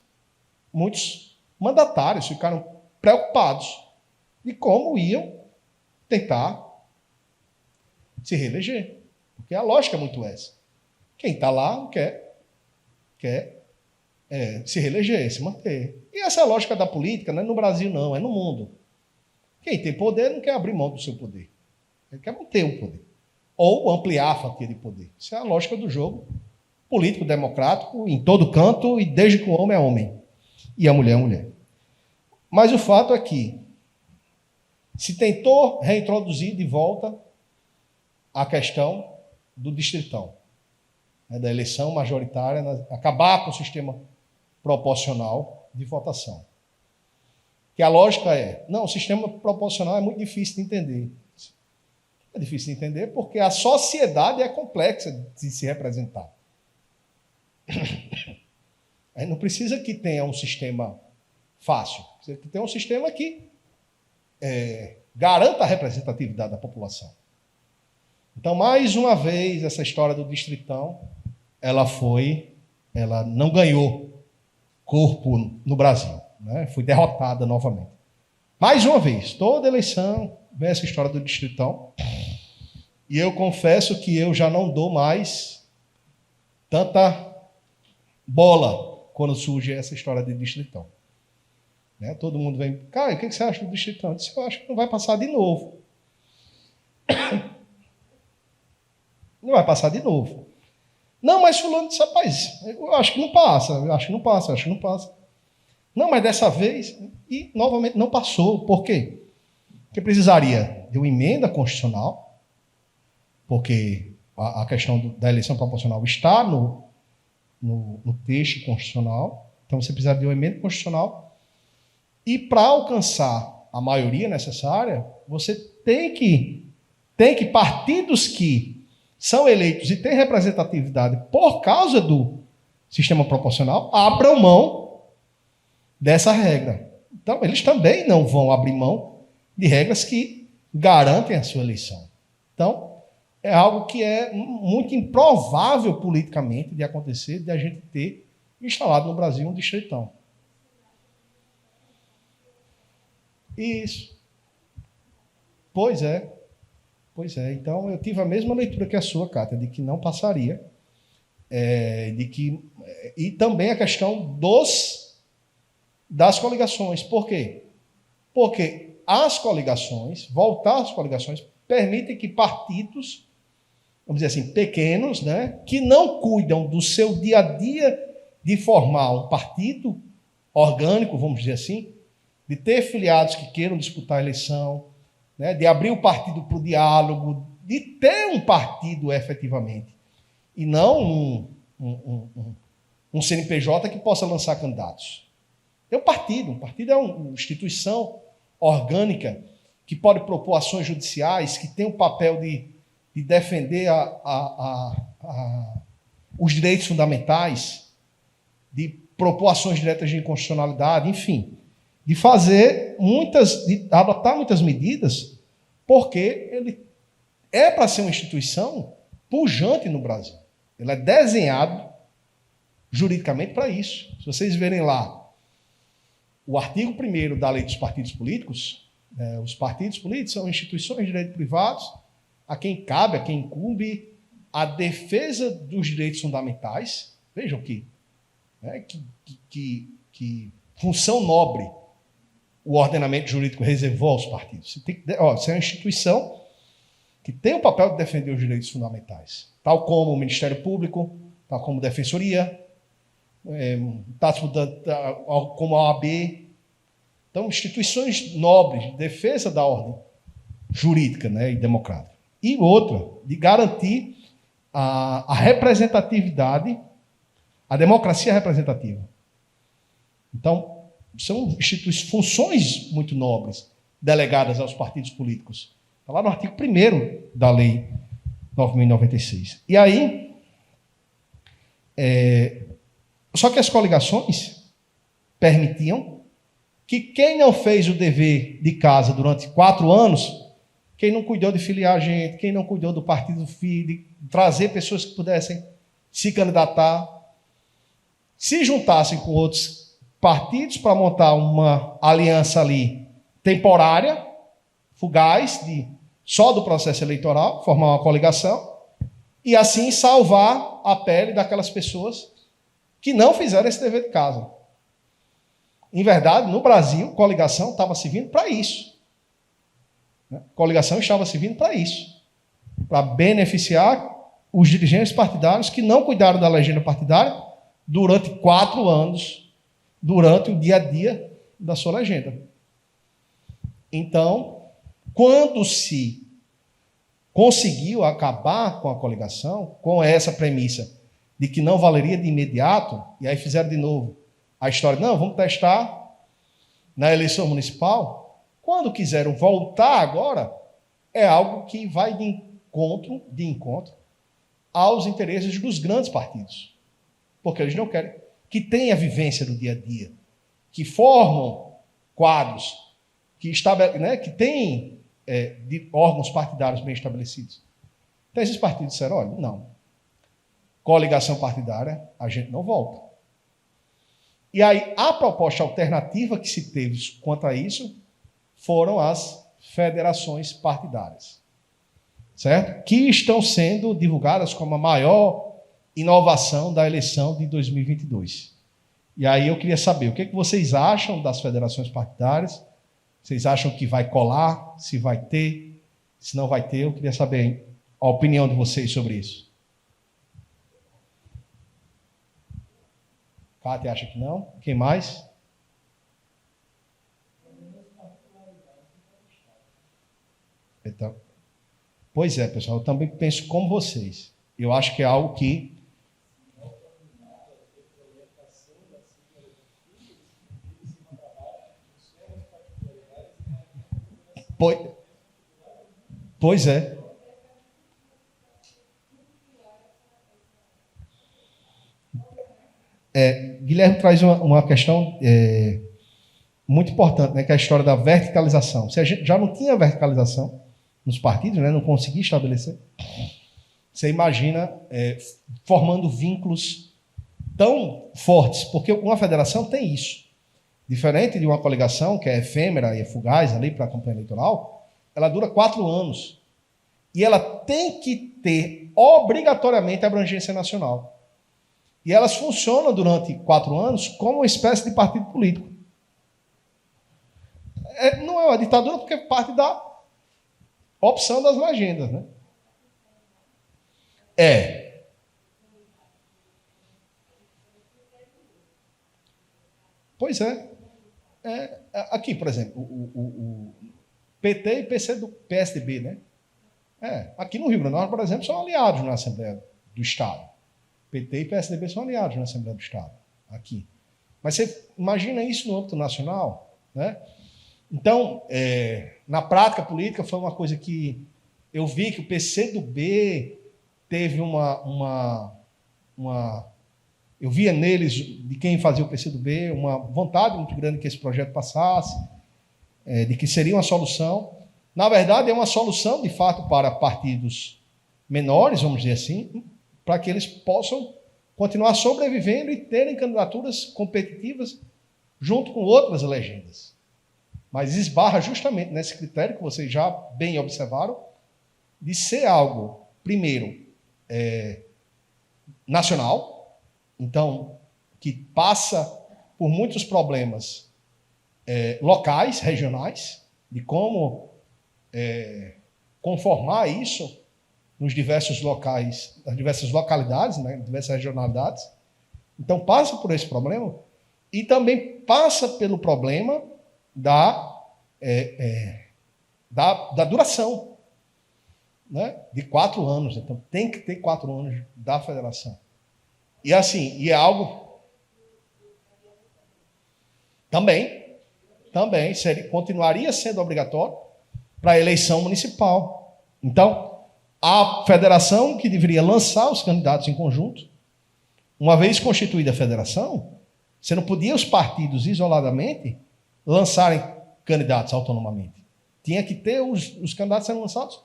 A: muitos mandatários ficaram preocupados de como iam tentar se reeleger. Porque a lógica é muito essa. Quem está lá quer se reeleger, se manter. E essa é a lógica da política, não é no Brasil não, é no mundo. Quem tem poder não quer abrir mão do seu poder. Ele quer manter o poder. Ou ampliar a fatia de poder. Isso é a lógica do jogo político, democrático, em todo canto, e desde que o homem é homem. E a mulher é mulher. Mas o fato é que se tentou reintroduzir de volta a questão do distritão, da eleição majoritária, acabar com o sistema proporcional de votação. Que a lógica o sistema proporcional é muito difícil de entender. É difícil de entender porque a sociedade é complexa de se representar. Aí não precisa que tenha um sistema fácil, precisa que tenha um sistema que garanta a representatividade da população. Então, mais uma vez, essa história do distritão, ela não ganhou corpo no Brasil, né? Foi derrotada novamente. Mais uma vez, toda eleição vem essa história do distritão, e eu confesso que eu já não dou mais tanta bola quando surge essa história de distritão. Né? Todo mundo vem, cara, o que você acha do distritão? Eu disse, eu acho que não vai passar de novo. Não vai passar de novo. Não, mas fulano disse, rapaz, eu acho que não passa, eu acho que não passa, eu acho que não passa. Não, mas dessa vez, e novamente não passou. Por quê? Porque precisaria de uma emenda constitucional, porque a questão da eleição proporcional está no texto constitucional, então você precisa de uma emenda constitucional, e para alcançar a maioria necessária, você tem que partidos que são eleitos e têm representatividade por causa do sistema proporcional, abram mão dessa regra. Então, eles também não vão abrir mão de regras que garantem a sua eleição. Então, é algo que é muito improvável politicamente de acontecer, de a gente ter instalado no Brasil um distritão. Isso. Pois é. Então, eu tive a mesma leitura que a sua, Cátia, de que não passaria. E também a questão das coligações. Por quê? Porque voltar às coligações, permitem que partidos, vamos dizer assim, pequenos, né, que não cuidam do seu dia a dia de formar um partido orgânico, vamos dizer assim, de ter filiados que queiram disputar a eleição, né, de abrir o partido para o diálogo, de ter um partido efetivamente, e não um CNPJ que possa lançar candidatos. É um partido é uma instituição orgânica que pode propor ações judiciais, que tem o papel de defender os direitos fundamentais, de propor ações diretas de inconstitucionalidade, enfim, de adotar muitas medidas, porque ele é para ser uma instituição pujante no Brasil. Ele é desenhado juridicamente para isso. Se vocês verem lá o artigo 1º da Lei dos Partidos Políticos, os partidos políticos são instituições de direito privados, a quem cabe, a quem incumbe a defesa dos direitos fundamentais. Vejam que função nobre o ordenamento jurídico reservou aos partidos. Você é uma instituição que tem o papel de defender os direitos fundamentais, tal como o Ministério Público, tal como a Defensoria, como a OAB. Então, instituições nobres de defesa da ordem jurídica, né, e democrática. E outra, de garantir a representatividade, a democracia representativa. Então, são funções muito nobres delegadas aos partidos políticos. Está lá no artigo 1º da Lei 9.096. E aí, só que as coligações permitiam que quem não fez o dever de casa durante 4 anos, quem não cuidou de filiar gente, quem não cuidou do partido filho, de trazer pessoas que pudessem se candidatar, se juntassem com outros partidos para montar uma aliança ali temporária, fugaz, só do processo eleitoral, formar uma coligação, e assim salvar a pele daquelas pessoas que não fizeram esse dever de casa. Em verdade, no Brasil, coligação estava servindo para isso. Coligação estava servindo para isso, para beneficiar os dirigentes partidários que não cuidaram da legenda partidária durante 4 anos, durante o dia a dia da sua legenda. Então, quando se conseguiu acabar com a coligação, com essa premissa de que não valeria de imediato, e aí fizeram de novo a história, não, vamos testar na eleição municipal. Quando quiseram voltar agora, é algo que vai de encontro aos interesses dos grandes partidos. Porque eles não querem que tenha a vivência do dia a dia, que formam quadros, que têm de órgãos partidários bem estabelecidos. Então esses partidos disseram, olha, não, coligação partidária, a gente não volta. E aí, a proposta alternativa que se teve quanto a isso foram as federações partidárias, certo? Que estão sendo divulgadas como a maior inovação da eleição de 2022. E aí eu queria saber, o que vocês acham das federações partidárias? Vocês acham que vai colar? Se vai ter? Se não vai ter? Eu queria saber a opinião de vocês sobre isso. Cátia acha que não? Quem mais? Então, pois é, pessoal, eu também penso como vocês. Eu acho que é algo que Pois é. Guilherme traz uma questão muito importante, né, que é a história da verticalização. Se a gente já não tinha verticalização nos partidos, né, não conseguia estabelecer, você imagina formando vínculos tão fortes, porque uma federação tem isso. Diferente de uma coligação, que é efêmera e é fugaz ali para a campanha eleitoral, ela dura 4 anos. E ela tem que ter obrigatoriamente abrangência nacional. E elas funcionam durante 4 anos como uma espécie de partido político. Não é uma ditadura porque parte da opção das legendas, né? Pois é. Aqui, por exemplo, o PT e PSDB, né? Aqui no Rio Grande do Norte, por exemplo, são aliados na Assembleia do Estado. PT e PSDB são aliados na Assembleia do Estado, aqui. Mas você imagina isso no âmbito nacional, né? Então, na prática política, foi uma coisa que eu vi que o PCdoB teve eu via neles, de quem fazia o PCdoB, uma vontade muito grande que esse projeto passasse, de que seria uma solução. Na verdade, é uma solução, de fato, para partidos menores, vamos dizer assim, para que eles possam continuar sobrevivendo e terem candidaturas competitivas junto com outras legendas. Mas esbarra justamente nesse critério que vocês já bem observaram, de ser algo, primeiro, nacional, então, que passa por muitos problemas locais, regionais, de como conformar isso nos diversos locais, nas diversas localidades, né, diversas regionalidades. Então, passa por esse problema e também passa pelo problema da duração, né, de 4 anos. Então, tem que ter 4 anos da federação. E assim, é algo... Também continuaria sendo obrigatório para a eleição municipal. Então, a federação que deveria lançar os candidatos em conjunto, uma vez constituída a federação, você não podia os partidos isoladamente lançarem candidatos autonomamente. Tinha que ter os candidatos sendo lançados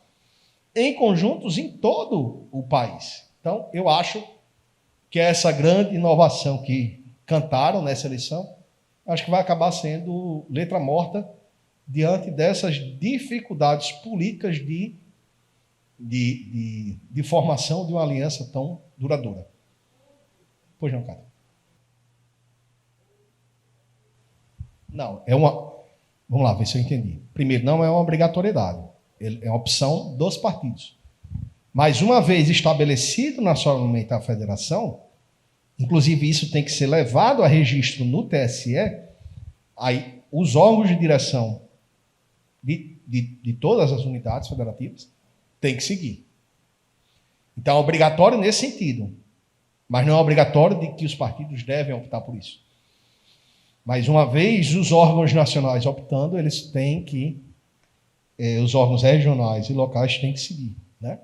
A: em conjuntos em todo o país. Então, eu acho que essa grande inovação que cantaram nessa eleição, acho que vai acabar sendo letra morta diante dessas dificuldades políticas de formação de uma aliança tão duradoura. Pois não, cara. Não, vamos lá, ver se eu entendi. Primeiro, não é uma obrigatoriedade. É uma opção dos partidos. Mas uma vez estabelecido nacionalmente a federação, inclusive isso tem que ser levado a registro no TSE, aí os órgãos de direção de todas as unidades federativas têm que seguir. Então é obrigatório nesse sentido, mas não é obrigatório de que os partidos devem optar por isso. Mas uma vez os órgãos nacionais optando, eles têm que, os órgãos regionais e locais têm que seguir, né?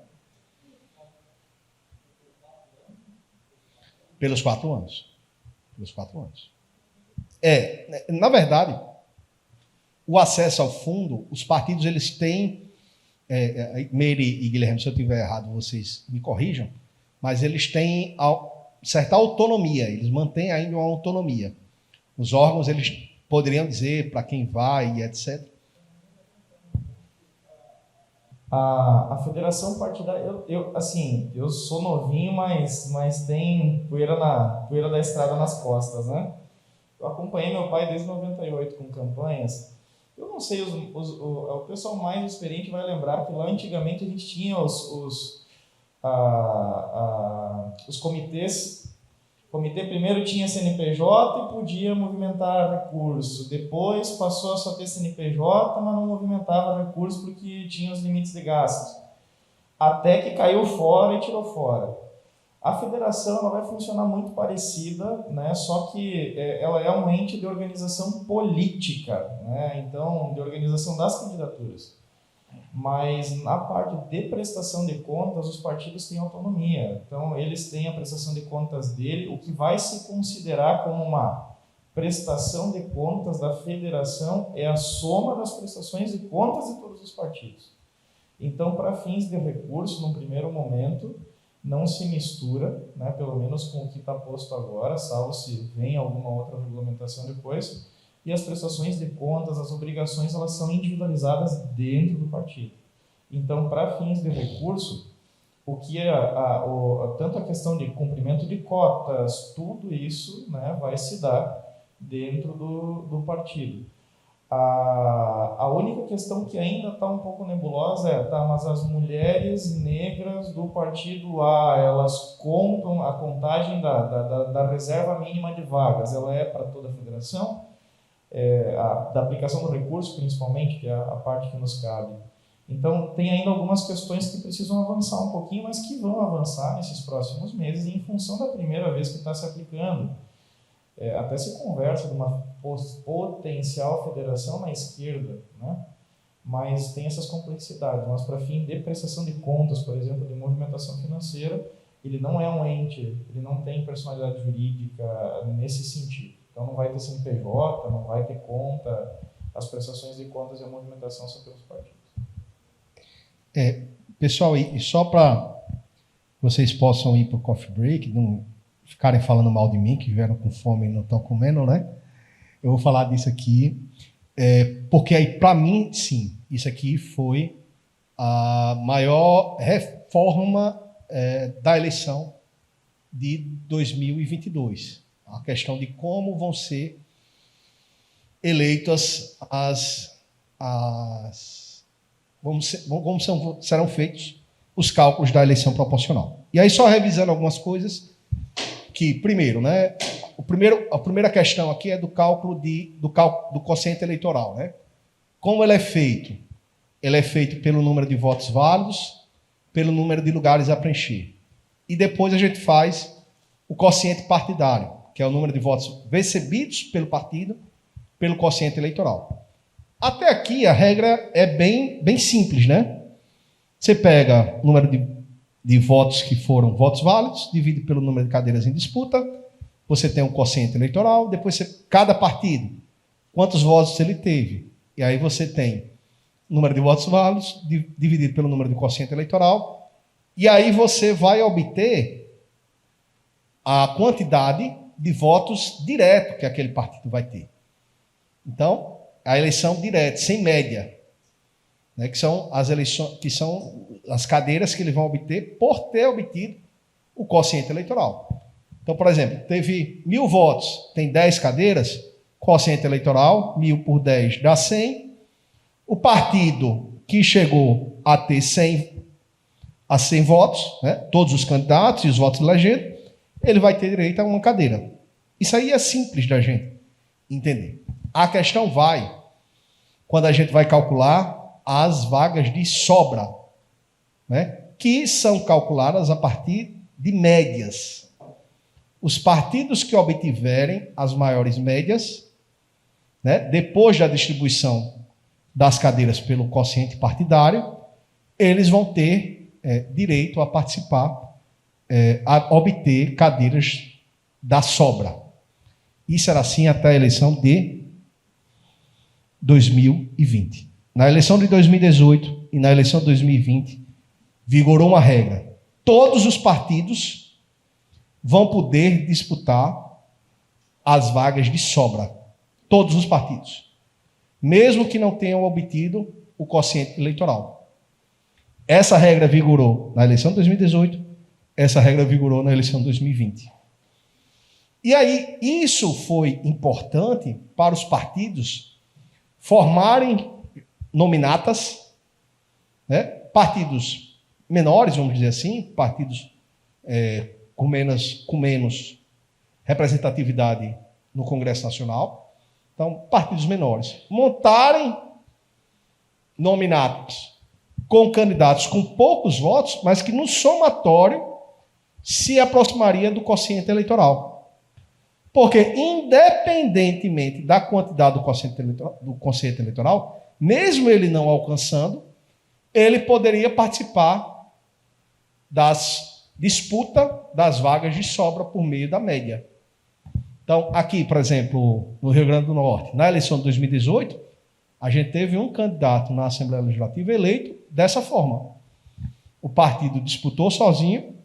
A: Pelos 4 anos. Pelos 4 anos. Na verdade, o acesso ao fundo, os partidos, eles têm, Meire e Guilherme, se eu estiver errado, vocês me corrijam, mas eles têm certa autonomia, eles mantêm ainda uma autonomia. Os órgãos, eles poderiam dizer para quem vai e etc.
B: A federação partidária, eu sou novinho, mas tem poeira da estrada nas costas, né? Eu acompanhei meu pai desde 98 com campanhas. Eu não sei, o pessoal mais experiente vai lembrar que lá antigamente a gente tinha os comitês. O comitê primeiro tinha CNPJ e podia movimentar recurso. Depois passou a só ter CNPJ, mas não movimentava recurso porque tinha os limites de gastos. Até que caiu fora e tirou fora. A federação ela vai funcionar muito parecida, né? Só que ela é um ente de organização política, né? Então, de organização das candidaturas. Mas na parte de prestação de contas, os partidos têm autonomia. Então, eles têm a prestação de contas dele, o que vai se considerar como uma prestação de contas da federação é a soma das prestações de contas de todos os partidos. Então, para fins de recurso, num primeiro momento, não se mistura, né, pelo menos com o que está posto agora, salvo se vem alguma outra regulamentação depois, e as prestações de contas, as obrigações, elas são individualizadas dentro do partido. Então, para fins de recurso, o que tanto a questão de cumprimento de cotas, tudo isso, né, vai se dar dentro do partido. A única questão que ainda está um pouco nebulosa mas as mulheres negras do partido A, elas contam, a contagem da reserva mínima de vagas, ela é para toda a federação, da aplicação do recurso principalmente, que é a parte que nos cabe. Então, tem ainda algumas questões que precisam avançar um pouquinho, mas que vão avançar nesses próximos meses em função da primeira vez que está se aplicando. Até se conversa de uma potencial federação na esquerda, né? Mas tem essas complexidades. Mas para fim de prestação de contas, por exemplo, de movimentação financeira, ele não é um ente, ele não tem personalidade jurídica nesse sentido. Então não vai ter CNPJ, não vai ter conta, as prestações de contas e a movimentação são pelos partidos.
A: Pessoal, e só para vocês possam ir para o coffee break, não ficarem falando mal de mim, que vieram com fome e não estão comendo, né? Eu vou falar disso aqui, porque aí, para mim, sim, isso aqui foi a maior reforma da eleição de 2022. A questão de como vão ser eleitas como serão feitos os cálculos da eleição proporcional. E aí, só revisando algumas coisas, que, primeiro, né, a primeira questão aqui é do cálculo do quociente eleitoral. Né? Como ele é feito? Ele é feito pelo número de votos válidos, pelo número de lugares a preencher. E depois a gente faz o quociente partidário, que é o número de votos recebidos pelo partido, pelo quociente eleitoral. Até aqui a regra é bem simples, né? Você pega o número de votos que foram votos válidos, divide pelo número de cadeiras em disputa, você tem um quociente eleitoral, depois cada partido, quantos votos ele teve. E aí você tem o número de votos válidos dividido pelo número de quociente eleitoral, e aí você vai obter a quantidade de votos direto que aquele partido vai ter. Então, a eleição direta, sem média, né, que são as eleições, que são as cadeiras que eles vão obter por ter obtido o quociente eleitoral. Então, por exemplo, teve 1.000 votos, tem 10 cadeiras, quociente eleitoral, 1.000 por 10 dá 100. O partido que chegou a ter 100 votos, né, todos os candidatos e os votos de legenda, ele vai ter direito a uma cadeira. Isso aí é simples da gente entender. A questão vai quando a gente vai calcular as vagas de sobra, né, que são calculadas a partir de médias. Os partidos que obtiverem as maiores médias, né, depois da distribuição das cadeiras pelo quociente partidário, eles vão ter direito a participar, a obter cadeiras da sobra. Isso era assim até a eleição de 2020. Na eleição de 2018 e na eleição de 2020, vigorou uma regra. Todos os partidos vão poder disputar as vagas de sobra. Todos os partidos. Mesmo que não tenham obtido o quociente eleitoral. Essa regra vigorou na eleição de 2018, essa regra vigorou na eleição de 2020. E aí, isso foi importante para os partidos formarem nominatas, né? Partidos menores, vamos dizer assim, partidos com menos representatividade no Congresso Nacional, então, partidos menores, montarem nominatos com candidatos com poucos votos, mas que no somatório se aproximaria do quociente eleitoral. Porque, independentemente da quantidade do quociente eleitoral, mesmo ele não alcançando, ele poderia participar das disputas das vagas de sobra por meio da média. Então, aqui, por exemplo, no Rio Grande do Norte, na eleição de 2018, a gente teve um candidato na Assembleia Legislativa eleito dessa forma. O partido disputou sozinho,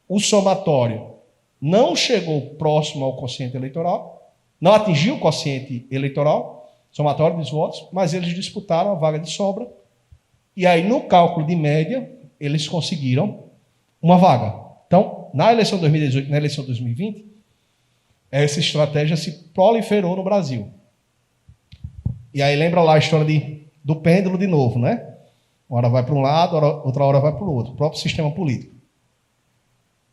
A: o somatório não chegou próximo ao quociente eleitoral, não atingiu o quociente eleitoral, somatório dos votos, mas eles disputaram a vaga de sobra, e aí no cálculo de média, eles conseguiram uma vaga. Então, na eleição de 2018 e na eleição de 2020, essa estratégia se proliferou no Brasil. E aí lembra lá a história do pêndulo de novo, né? Uma hora vai para um lado, outra hora vai para o outro. O próprio sistema político.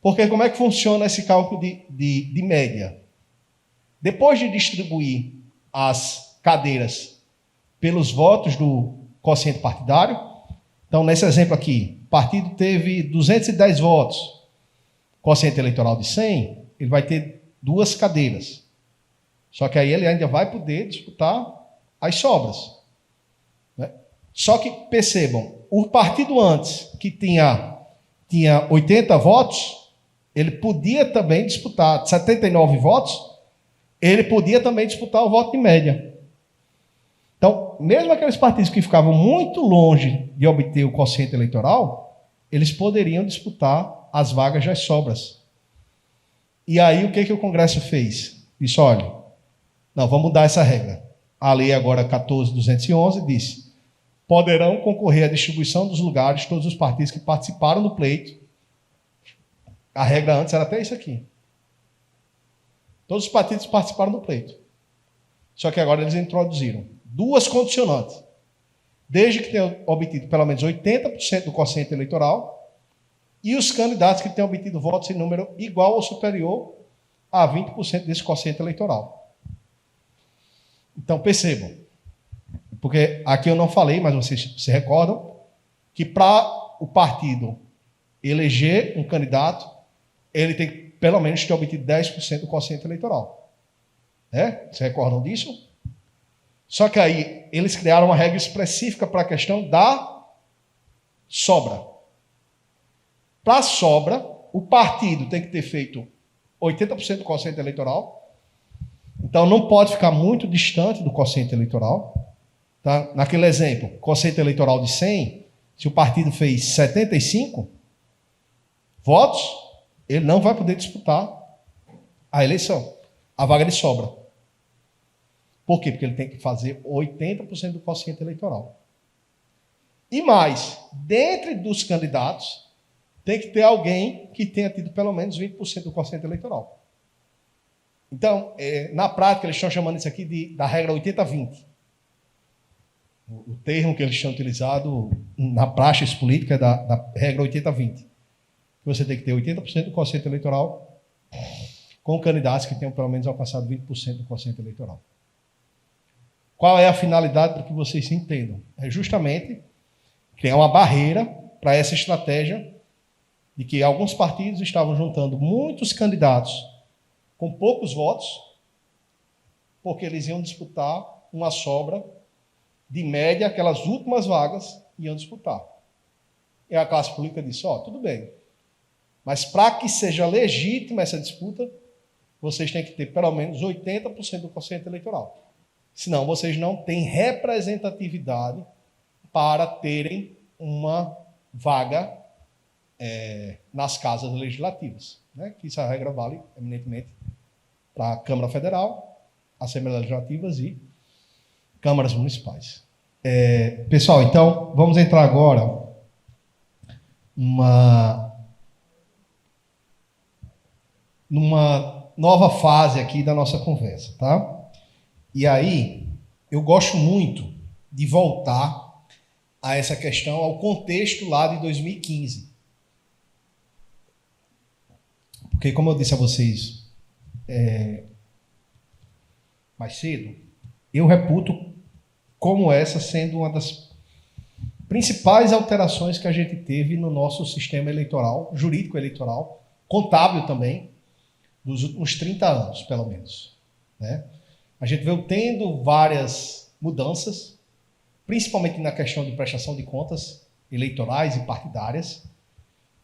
A: Porque como é que funciona esse cálculo de média? Depois de distribuir as cadeiras pelos votos do quociente partidário, então, nesse exemplo aqui, o partido teve 210 votos, quociente eleitoral de 100, ele vai ter 2 cadeiras. Só que aí ele ainda vai poder disputar as sobras. Né? Só que, percebam, o partido antes, que tinha 80 votos, ele podia também disputar 79 votos, ele podia também disputar o voto de média. Então, mesmo aqueles partidos que ficavam muito longe de obter o quociente eleitoral, eles poderiam disputar as vagas das sobras. E aí, o que o Congresso fez? Disse, olha, não, vamos mudar essa regra. A lei agora 14.211 disse, poderão concorrer à distribuição dos lugares todos os partidos que participaram do pleito. A regra antes era até isso aqui. Todos os partidos participaram do pleito. Só que agora eles introduziram 2 condicionantes. Desde que tenham obtido pelo menos 80% do quociente eleitoral e os candidatos que tenham obtido votos em número igual ou superior a 20% desse quociente eleitoral. Então, percebam. Porque aqui eu não falei, mas vocês se recordam, que para o partido eleger um candidato, ele tem que pelo menos ter obtido 10% do quociente eleitoral. Vocês recordam disso? Só que aí eles criaram uma regra específica para a questão da sobra. Para a sobra, o partido tem que ter feito 80% do quociente eleitoral. Então não pode ficar muito distante do quociente eleitoral. Tá? Naquele exemplo, quociente eleitoral de 100, se o partido fez 75 votos, ele não vai poder disputar a eleição, a vaga de sobra. Por quê? Porque ele tem que fazer 80% do quociente eleitoral. E mais, dentre dos candidatos, tem que ter alguém que tenha tido pelo menos 20% do quociente eleitoral. Então, na prática, eles estão chamando isso aqui da regra 80-20. O termo que eles têm utilizado na praxis política é da regra 80-20. Você tem que ter 80% do quociente eleitoral com candidatos que tenham pelo menos alcançado 20% do quociente eleitoral. Qual é a finalidade para que vocês se entendam? É justamente criar uma barreira para essa estratégia de que alguns partidos estavam juntando muitos candidatos com poucos votos, porque eles iam disputar uma sobra de média, aquelas últimas vagas iam disputar. E a classe política disse, tudo bem, mas para que seja legítima essa disputa, vocês têm que ter pelo menos 80% do quociente eleitoral. Senão, vocês não têm representatividade para terem uma vaga nas casas legislativas. Né? Que essa regra vale, eminentemente, para a Câmara Federal, Assembleias Legislativas e câmaras municipais. Pessoal, então, vamos entrar agora numa nova fase aqui da nossa conversa, tá? E aí, eu gosto muito de voltar a essa questão, ao contexto lá de 2015. Porque, como eu disse a vocês mais cedo, eu reputo como essa sendo uma das principais alterações que a gente teve no nosso sistema eleitoral, jurídico eleitoral, contábil também, dos últimos 30 anos, pelo menos. Né? A gente veio tendo várias mudanças, principalmente na questão de prestação de contas eleitorais e partidárias,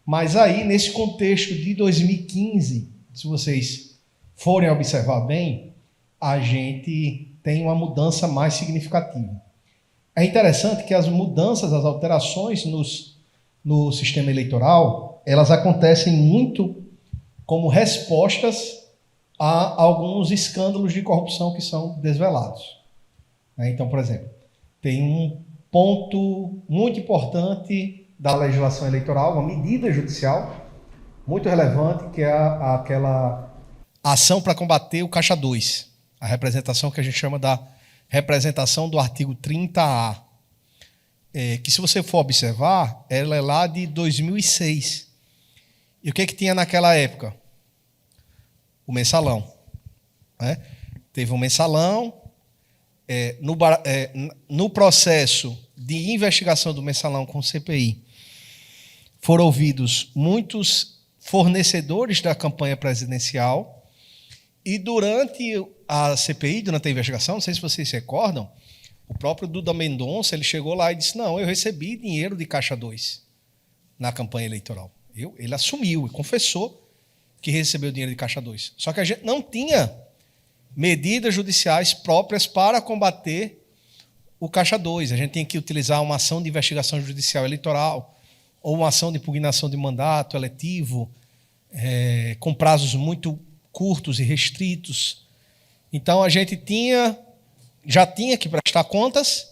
A: mas aí, nesse contexto de 2015, se vocês forem observar bem, a gente tem uma mudança mais significativa. É interessante que as mudanças, as alterações no sistema eleitoral, elas acontecem muito como respostas a alguns escândalos de corrupção que são desvelados. Então, por exemplo, tem um ponto muito importante da legislação eleitoral, uma medida judicial muito relevante, que é aquela ação para combater o Caixa 2, a representação que a gente chama da representação do artigo 30A, que, se você for observar, ela é lá de 2006. E o que tinha naquela época? O mensalão. Né? Teve um mensalão. No processo de investigação do mensalão com o CPI, foram ouvidos muitos fornecedores da campanha presidencial, e durante a CPI, durante a investigação, não sei se vocês se recordam, o próprio Duda Mendonça, ele chegou lá e disse: não, eu recebi dinheiro de Caixa 2 na campanha eleitoral. Ele assumiu e confessou que recebeu dinheiro de Caixa 2. Só que a gente não tinha medidas judiciais próprias para combater o Caixa 2. A gente tinha que utilizar uma ação de investigação judicial eleitoral ou uma ação de impugnação de mandato eletivo, com prazos muito curtos e restritos. Então, a gente já tinha que prestar contas.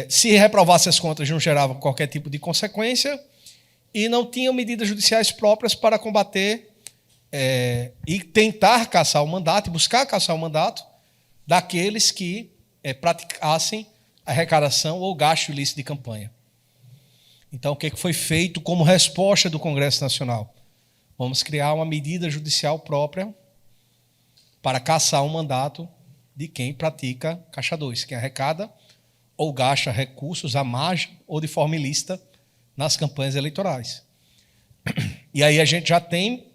A: Se reprovasse as contas, não gerava qualquer tipo de consequência, e não tinham medidas judiciais próprias para combater e tentar cassar o mandato, e buscar cassar o mandato daqueles que praticassem arrecadação ou gasto ilícito de campanha. Então, o que foi feito como resposta do Congresso Nacional? Vamos criar uma medida judicial própria para cassar o mandato de quem pratica Caixa 2, quem arrecada ou gasta recursos à margem ou de forma ilícita nas campanhas eleitorais. E aí a gente já tem,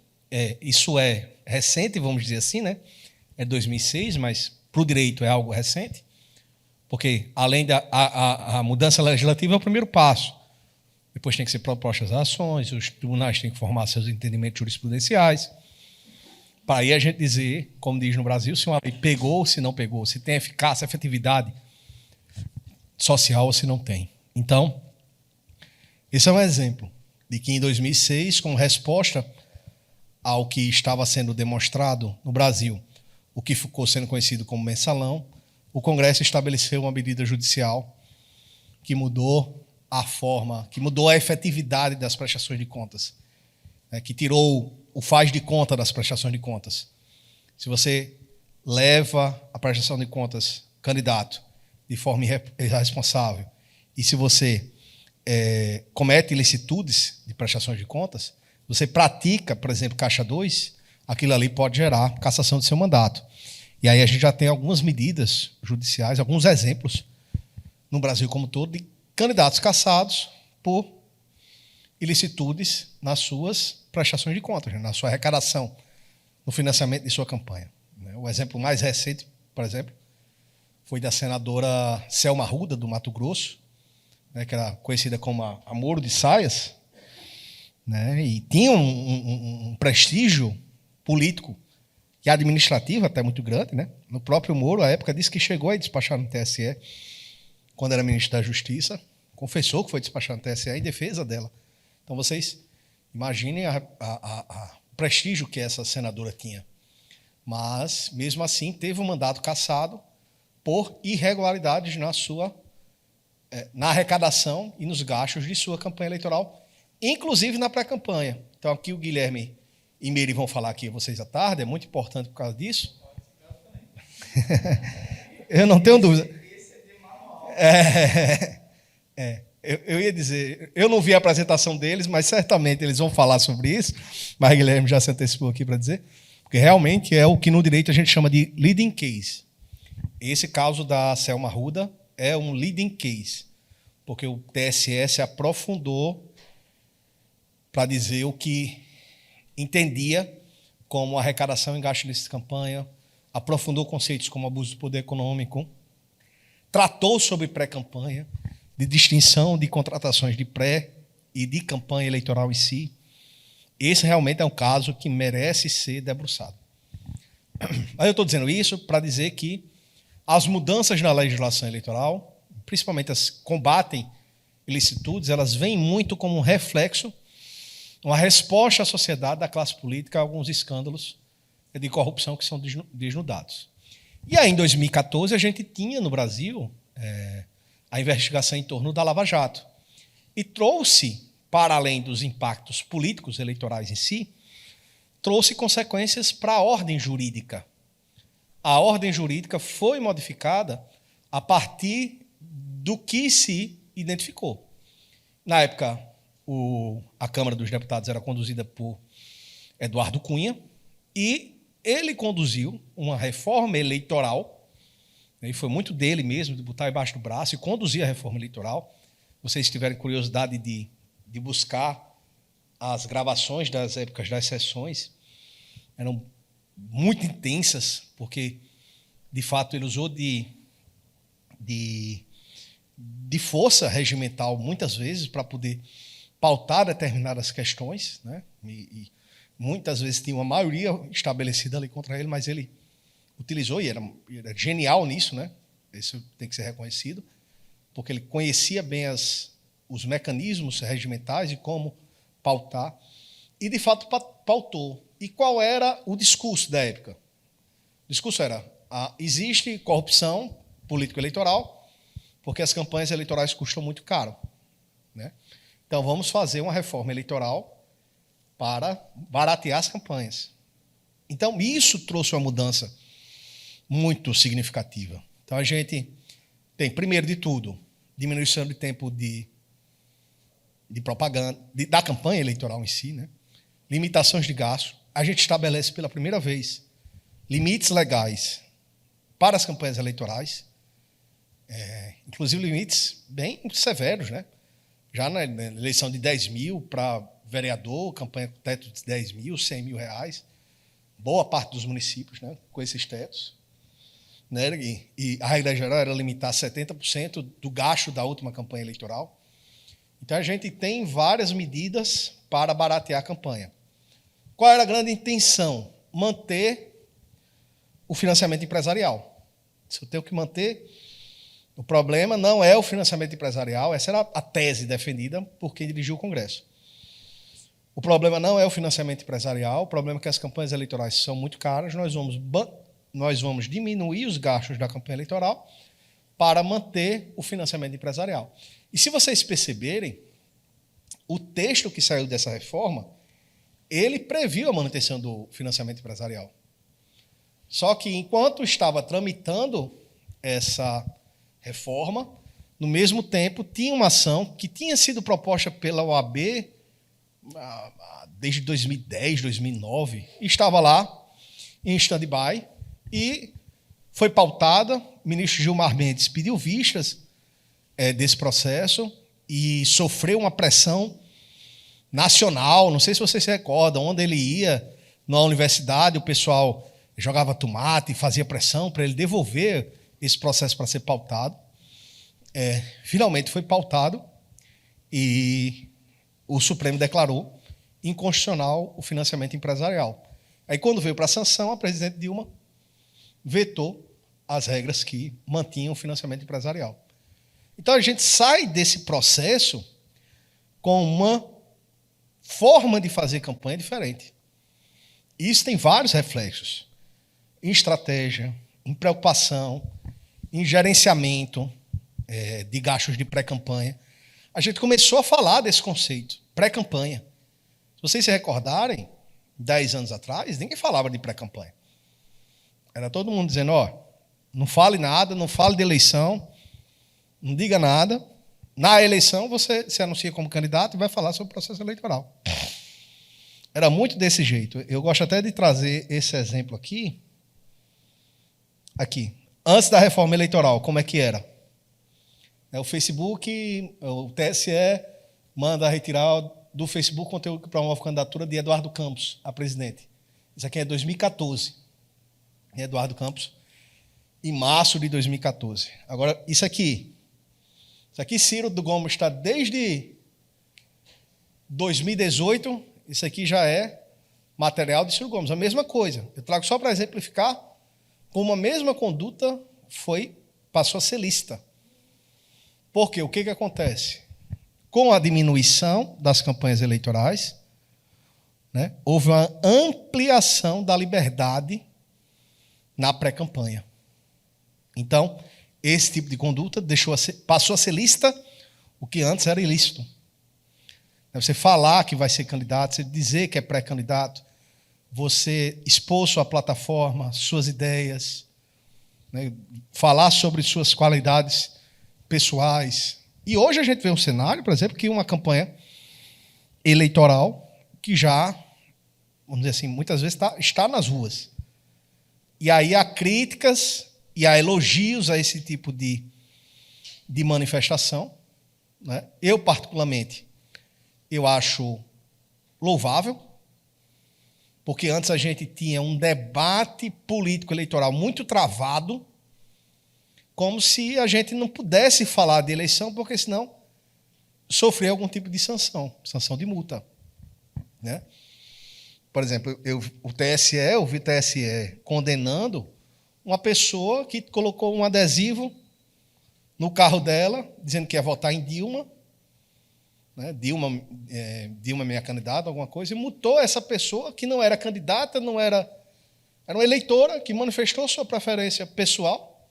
A: isso é recente, vamos dizer assim, né? É 2006, mas para o direito é algo recente, porque além da a mudança legislativa é o primeiro passo. Depois tem que ser propostas as ações, os tribunais têm que formar seus entendimentos jurisprudenciais, para aí a gente dizer, como diz no Brasil, se uma lei pegou, se não pegou, se tem eficácia, efetividade social ou se não tem. Então, esse é um exemplo de que em 2006, como resposta ao que estava sendo demonstrado no Brasil, o que ficou sendo conhecido como mensalão, o Congresso estabeleceu uma medida judicial que mudou a forma, que mudou a efetividade das prestações de contas, que tirou o faz de conta das prestações de contas. Se você leva a prestação de contas, candidato, de forma irresponsável, e se você comete ilicitudes de prestações de contas, você pratica, por exemplo, Caixa 2, aquilo ali pode gerar cassação do seu mandato. E aí a gente já tem algumas medidas judiciais, alguns exemplos no Brasil como todo, de candidatos cassados por ilicitudes nas suas prestações de contas, na sua arrecadação, no financiamento de sua campanha. O exemplo mais recente, por exemplo, foi da senadora Selma Arruda, do Mato Grosso, que era conhecida como a Moro de Saias, e tinha um prestígio político e administrativo até muito grande. No próprio Moro, à época, disse que chegou a despachar no TSE, quando era ministro da Justiça, confessou que foi despachar no TSE em defesa dela. Então, vocês imaginem o prestígio que essa senadora tinha. Mas, mesmo assim, teve um mandato cassado por irregularidades na arrecadação e nos gastos de sua campanha eleitoral, inclusive na pré-campanha. Então, aqui o Guilherme e Meire vão falar aqui vocês à tarde, é muito importante por causa disso. Eu não tenho dúvida. Eu ia dizer, eu não vi a apresentação deles, mas certamente eles vão falar sobre isso, mas o Guilherme já se antecipou aqui para dizer, porque realmente é o que no direito a gente chama de leading case. Esse caso da Selma Arruda é um leading case, porque o TSE se aprofundou para dizer o que entendia como arrecadação e gasto ilícito de campanha, aprofundou conceitos como abuso do poder econômico, tratou sobre pré-campanha, de distinção de contratações de pré e de campanha eleitoral em si. Esse realmente é um caso que merece ser debruçado. Mas eu estou dizendo isso para dizer que as mudanças na legislação eleitoral, principalmente as que combatem ilicitudes, elas vêm muito como um reflexo, uma resposta à sociedade, da classe política, a alguns escândalos de corrupção que são desnudados. E aí, em 2014, a gente tinha no Brasil a investigação em torno da Lava Jato. e trouxe, para além dos impactos políticos eleitorais em si, trouxe consequências para a ordem jurídica. A ordem jurídica foi modificada a partir do que se identificou. Na época, a Câmara dos Deputados era conduzida por Eduardo Cunha e ele conduziu uma reforma eleitoral, e foi muito dele mesmo, de botar embaixo do braço e conduzir a reforma eleitoral. Se vocês tiverem curiosidade de buscar as gravações das épocas das sessões, eram muito intensas, porque, de fato, ele usou de força regimental, muitas vezes, para poder pautar determinadas questões, né? E muitas vezes tinha uma maioria estabelecida ali contra ele, mas ele utilizou, e era genial nisso, né? Isso tem que ser reconhecido, porque ele conhecia bem os mecanismos regimentais e como pautar, e, de fato, pautou. E qual era o discurso da época? O discurso era: existe corrupção político-eleitoral, porque as campanhas eleitorais custam muito caro, né? Então, vamos fazer uma reforma eleitoral para baratear as campanhas. Então, isso trouxe uma mudança muito significativa. Então, a gente tem, primeiro de tudo, diminuição de tempo de propaganda, da campanha eleitoral em si, né? Limitações de gasto. A gente estabelece pela primeira vez limites legais para as campanhas eleitorais, inclusive limites bem severos, né? Já na eleição de 10 mil para vereador, campanha com teto de 10 mil, 100 mil reais, boa parte dos municípios, né, com esses tetos, né? E a regra geral era limitar 70% do gasto da última campanha eleitoral. Então, a gente tem várias medidas para baratear a campanha. Qual era a grande intenção? Manter o financiamento empresarial. Se eu tenho que manter, o problema não é o financiamento empresarial, essa era a tese defendida por quem dirigiu o Congresso. O problema não é o financiamento empresarial, o problema é que as campanhas eleitorais são muito caras, nós vamos diminuir os gastos da campanha eleitoral para manter o financiamento empresarial. E se vocês perceberem, o texto que saiu dessa reforma, ele previu a manutenção do financiamento empresarial. Só que, enquanto estava tramitando essa reforma, no mesmo tempo, tinha uma ação que tinha sido proposta pela OAB desde 2010, 2009, e estava lá em stand-by e foi pautada. O ministro Gilmar Mendes pediu vistas desse processo e sofreu uma pressão nacional. Não sei se vocês se recordam, onde ele ia, na universidade, o pessoal jogava tomate, fazia pressão para ele devolver esse processo para ser pautado. Finalmente foi pautado e o Supremo declarou inconstitucional o financiamento empresarial. Aí, quando veio para a sanção, a presidente Dilma vetou as regras que mantinham o financiamento empresarial. Então, a gente sai desse processo com uma forma de fazer campanha diferente. E isso tem vários reflexos. Em estratégia, em preocupação, em gerenciamento de gastos de pré-campanha. A gente começou a falar desse conceito, pré-campanha. Se vocês se recordarem, 10 anos atrás, ninguém falava de pré-campanha. Era todo mundo dizendo, não fale nada, não fale de eleição, não diga nada. Na eleição, você se anuncia como candidato e vai falar sobre o processo eleitoral. Era muito desse jeito. Eu gosto até de trazer esse exemplo aqui. Aqui. Antes da reforma eleitoral, como é que era? O Facebook, o TSE manda retirar do Facebook conteúdo que promove a candidatura de Eduardo Campos a presidente. Isso aqui é 2014. Eduardo Campos, em março de 2014. Agora, isso aqui, Ciro do Gomes está desde 2018, isso aqui já é material de Ciro Gomes, a mesma coisa. Eu trago só para exemplificar como a mesma conduta passou a ser lícita. Porque o que acontece? Com a diminuição das campanhas eleitorais, né, houve uma ampliação da liberdade na pré-campanha. Então, esse tipo de conduta passou a ser lícita, o que antes era ilícito. Você falar que vai ser candidato, você dizer que é pré-candidato, você expor sua plataforma, suas ideias, né? Falar sobre suas qualidades pessoais. E hoje a gente vê um cenário, por exemplo, que uma campanha eleitoral que já, vamos dizer assim, muitas vezes está nas ruas. E aí há críticas e há elogios a esse tipo de manifestação, né? Eu, particularmente, eu acho louvável, porque antes a gente tinha um debate político-eleitoral muito travado, como se a gente não pudesse falar de eleição, porque senão sofrer algum tipo de sanção de multa, né? Por exemplo, eu vi o TSE condenando uma pessoa que colocou um adesivo no carro dela, dizendo que ia votar em Dilma, né? Dilma é minha candidata, alguma coisa, e multou essa pessoa que não era candidata, era uma eleitora que manifestou sua preferência pessoal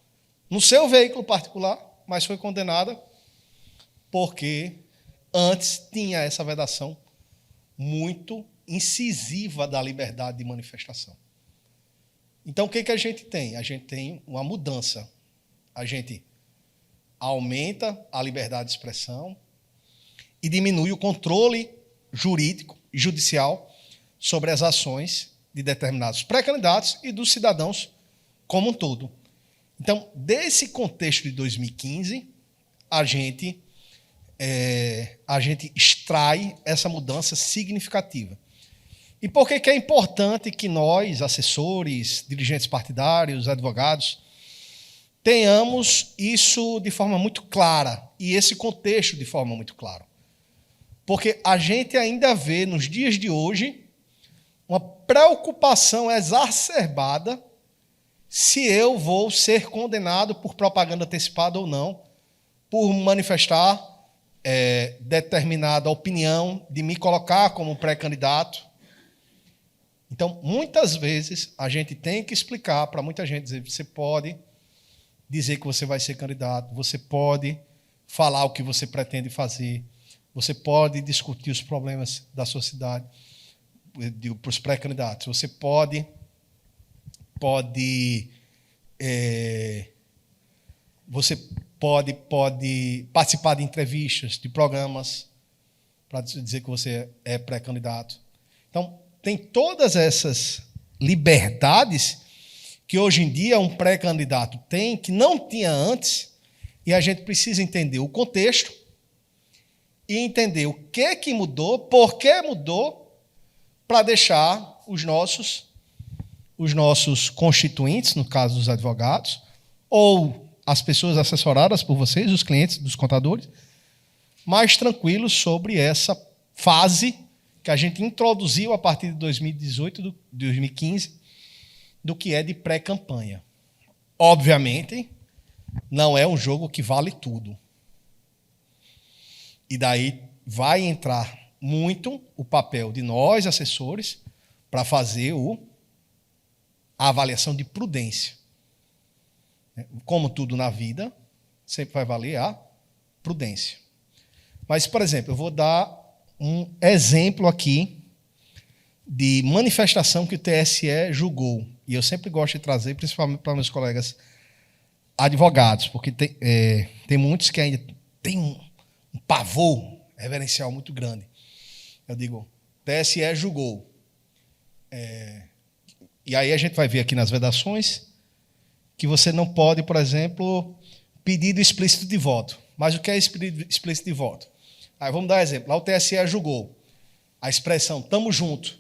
A: no seu veículo particular, mas foi condenada porque antes tinha essa vedação muito incisiva da liberdade de manifestação. Então, o que a gente tem? A gente tem uma mudança. A gente aumenta a liberdade de expressão e diminui o controle jurídico e judicial sobre as ações de determinados pré-candidatos e dos cidadãos como um todo. Então, desse contexto de 2015, a gente extrai essa mudança significativa. E por que é importante que nós, assessores, dirigentes partidários, advogados, tenhamos isso de forma muito clara e esse contexto de forma muito clara? Porque a gente ainda vê, nos dias de hoje, uma preocupação exacerbada se eu vou ser condenado por propaganda antecipada ou não, por manifestar determinada opinião, de me colocar como pré-candidato. Então, muitas vezes, a gente tem que explicar para muita gente, dizer, você pode dizer que você vai ser candidato, você pode falar o que você pretende fazer, você pode discutir os problemas da sua cidade, digo, para os pré-candidatos, você pode participar de entrevistas, de programas, para dizer que você é pré-candidato. Então, tem todas essas liberdades que hoje em dia um pré-candidato tem, que não tinha antes, e a gente precisa entender o contexto e entender o que mudou, por que mudou, para deixar os nossos constituintes, no caso dos advogados, ou as pessoas assessoradas por vocês, os clientes dos contadores, mais tranquilos sobre essa fase que a gente introduziu a partir de 2018, 2015, do que é de pré-campanha. Obviamente, não é um jogo que vale tudo. E daí vai entrar muito o papel de nós, assessores, para fazer a avaliação de prudência. Como tudo na vida, sempre vai valer a prudência. Mas, por exemplo, eu vou dar um exemplo aqui de manifestação que o TSE julgou. E eu sempre gosto de trazer, principalmente para meus colegas advogados, porque tem muitos que ainda têm um pavor reverencial muito grande. Eu digo, TSE julgou. E aí a gente vai ver aqui nas vedações que você não pode, por exemplo, pedido explícito de voto. Mas o que é esse pedido explícito de voto? Aí vamos dar exemplo. Lá o TSE julgou a expressão "tamo junto".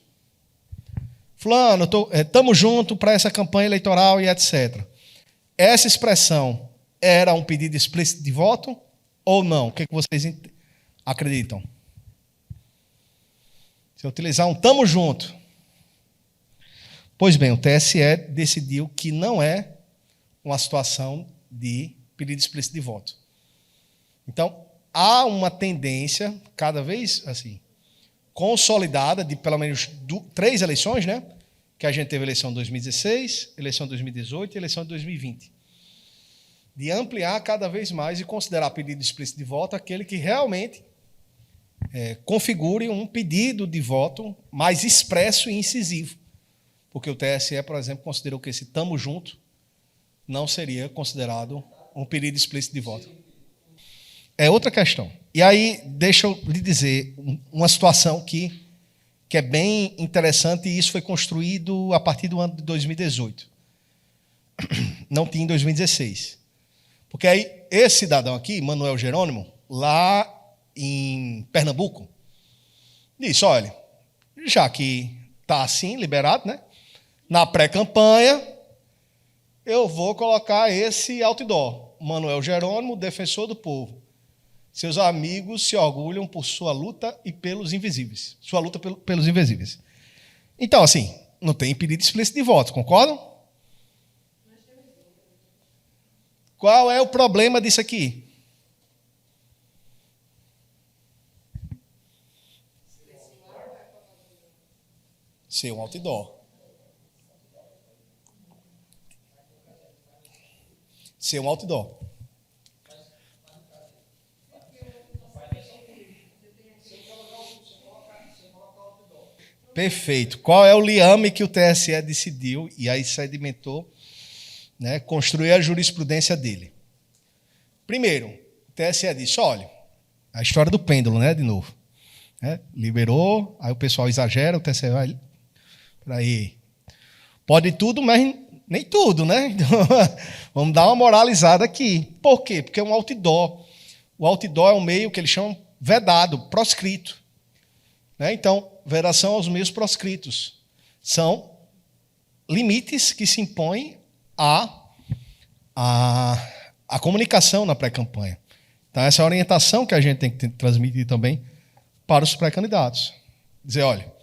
A: Fulano, tamo junto para essa campanha eleitoral e etc. Essa expressão era um pedido explícito de voto ou não? O que vocês acreditam? Se eu utilizar um "tamo junto", pois bem, o TSE decidiu que não é uma situação de pedido explícito de voto. Então, há uma tendência, cada vez assim, consolidada, de pelo menos 3 eleições, né? Que a gente teve eleição de 2016, eleição de 2018 e eleição de 2020. De ampliar cada vez mais e considerar pedido explícito de voto aquele que realmente configure um pedido de voto mais expresso e incisivo. Porque o TSE, por exemplo, considerou que esse "tamo junto" não seria considerado um pedido explícito de voto. É outra questão. E aí, deixa eu lhe dizer uma situação que é bem interessante, e isso foi construído a partir do ano de 2018. Não tinha em 2016. Porque aí, esse cidadão aqui, Manuel Jerônimo, lá em Pernambuco, disse: olha, já que está assim, liberado, né? Na pré-campanha, eu vou colocar esse outdoor. Manuel Jerônimo, defensor do povo. Seus amigos se orgulham por sua luta e pelos invisíveis. Sua luta pelos invisíveis. Então, assim, não tem pedido explícito de voto, concordam? Qual é o problema disso aqui? Ser um outdoor. Ser um outdoor. Perfeito. Qual é o liame que o TSE decidiu e aí sedimentou, né, construir a jurisprudência dele? Primeiro, o TSE disse: olha, a história do pêndulo, né, de novo. Né, liberou, aí o pessoal exagera, o TSE vai... Peraí. Pode tudo, mas nem tudo, né? Então, vamos dar uma moralizada aqui. Por quê? Porque é um outdoor. O outdoor é um meio que eles chamam vedado, proscrito. Né? Então, vedação aos meios proscritos. São limites que se impõem à comunicação na pré-campanha. Então, essa é a orientação que a gente tem que transmitir também para os pré-candidatos. Dizer: olha,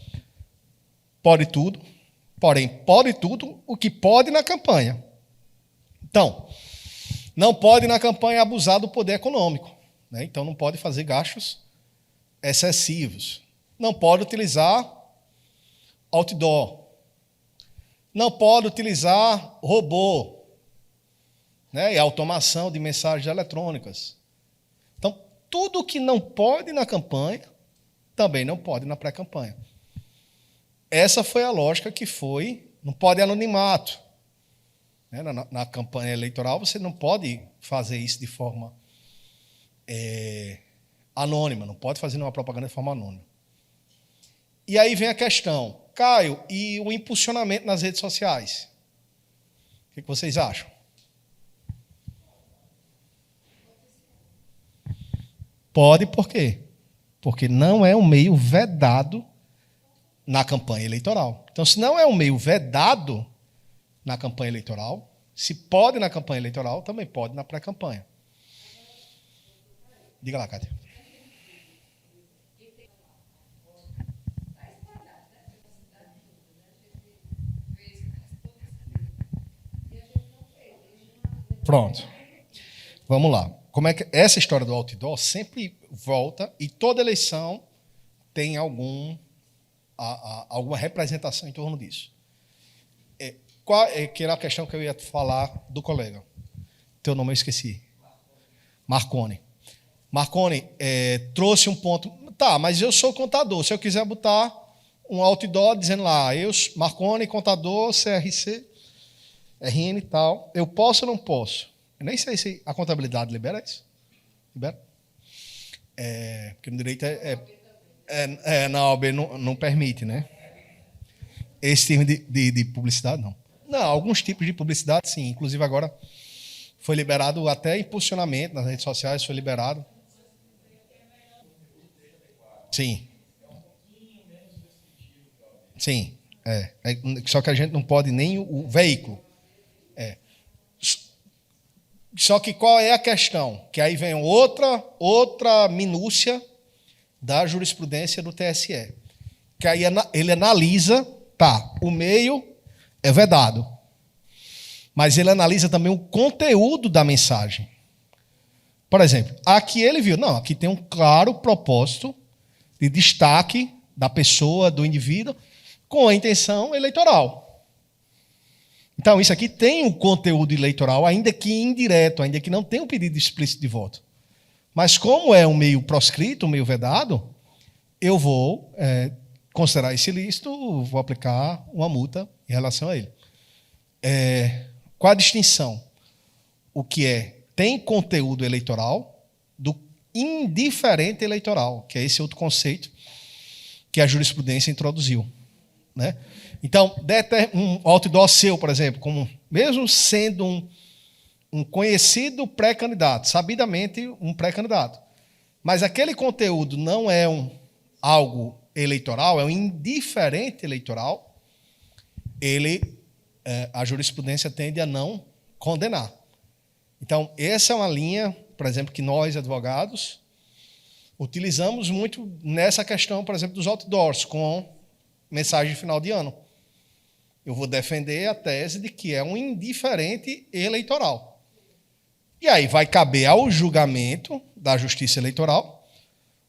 A: pode tudo, porém, pode tudo o que pode na campanha. Então, não pode na campanha abusar do poder econômico. Né? Então, não pode fazer gastos excessivos. Não pode utilizar outdoor. Não pode utilizar robô, né? E automação de mensagens eletrônicas. Então, tudo que não pode na campanha, também não pode na pré-campanha. Essa foi a lógica que foi. Não pode anonimato. Né? Na campanha eleitoral, você não pode fazer isso de forma anônima. Não pode fazer uma propaganda de forma anônima. E aí vem a questão: Caio, e o impulsionamento nas redes sociais? O que vocês acham? Pode, por quê? Porque não é um meio vedado na campanha eleitoral. Então, se não é um meio vedado na campanha eleitoral, se pode na campanha eleitoral, também pode na pré-campanha. Diga lá, Cátia. Pronto. Vamos lá. Como é que essa história do outdoor sempre volta e toda eleição tem alguma representação em torno disso. Que era a questão que eu ia falar do colega. Teu nome eu esqueci. Marconi. Marconi trouxe um ponto. Tá, mas eu sou contador. Se eu quiser botar um outdoor dizendo lá, Marconi, contador, CRC, RN e tal, eu posso ou não posso? Eu nem sei se a contabilidade libera isso. Libera? Porque no direito na OAB não permite, né? Esse tipo de publicidade, não. Não, alguns tipos de publicidade, sim. Inclusive, agora foi liberado até impulsionamento nas redes sociais, foi liberado. Sim. Sim. Só que a gente não pode nem o veículo. Só que qual é a questão? Que aí vem outra minúcia da jurisprudência do TSE. Que aí ele analisa, o meio é vedado. Mas ele analisa também o conteúdo da mensagem. Por exemplo, aqui ele viu, aqui tem um claro propósito de destaque da pessoa, do indivíduo, com a intenção eleitoral. Então, isso aqui tem um conteúdo eleitoral, ainda que indireto, ainda que não tenha um pedido explícito de voto. Mas como é um meio proscrito, um meio vedado, eu vou considerar esse ilícito, vou aplicar uma multa em relação a ele. Qual a distinção? O que tem conteúdo eleitoral do indiferente eleitoral, que é esse outro conceito que a jurisprudência introduziu, né? Então, um outdoor seu, por exemplo, como, mesmo sendo um conhecido pré-candidato, sabidamente um pré-candidato, mas aquele conteúdo não é algo eleitoral, é um indiferente eleitoral, a jurisprudência tende a não condenar. Então, essa é uma linha, por exemplo, que nós, advogados, utilizamos muito nessa questão, por exemplo, dos outdoors, com mensagem de final de ano. Eu vou defender a tese de que é um indiferente eleitoral. E aí vai caber ao julgamento da Justiça Eleitoral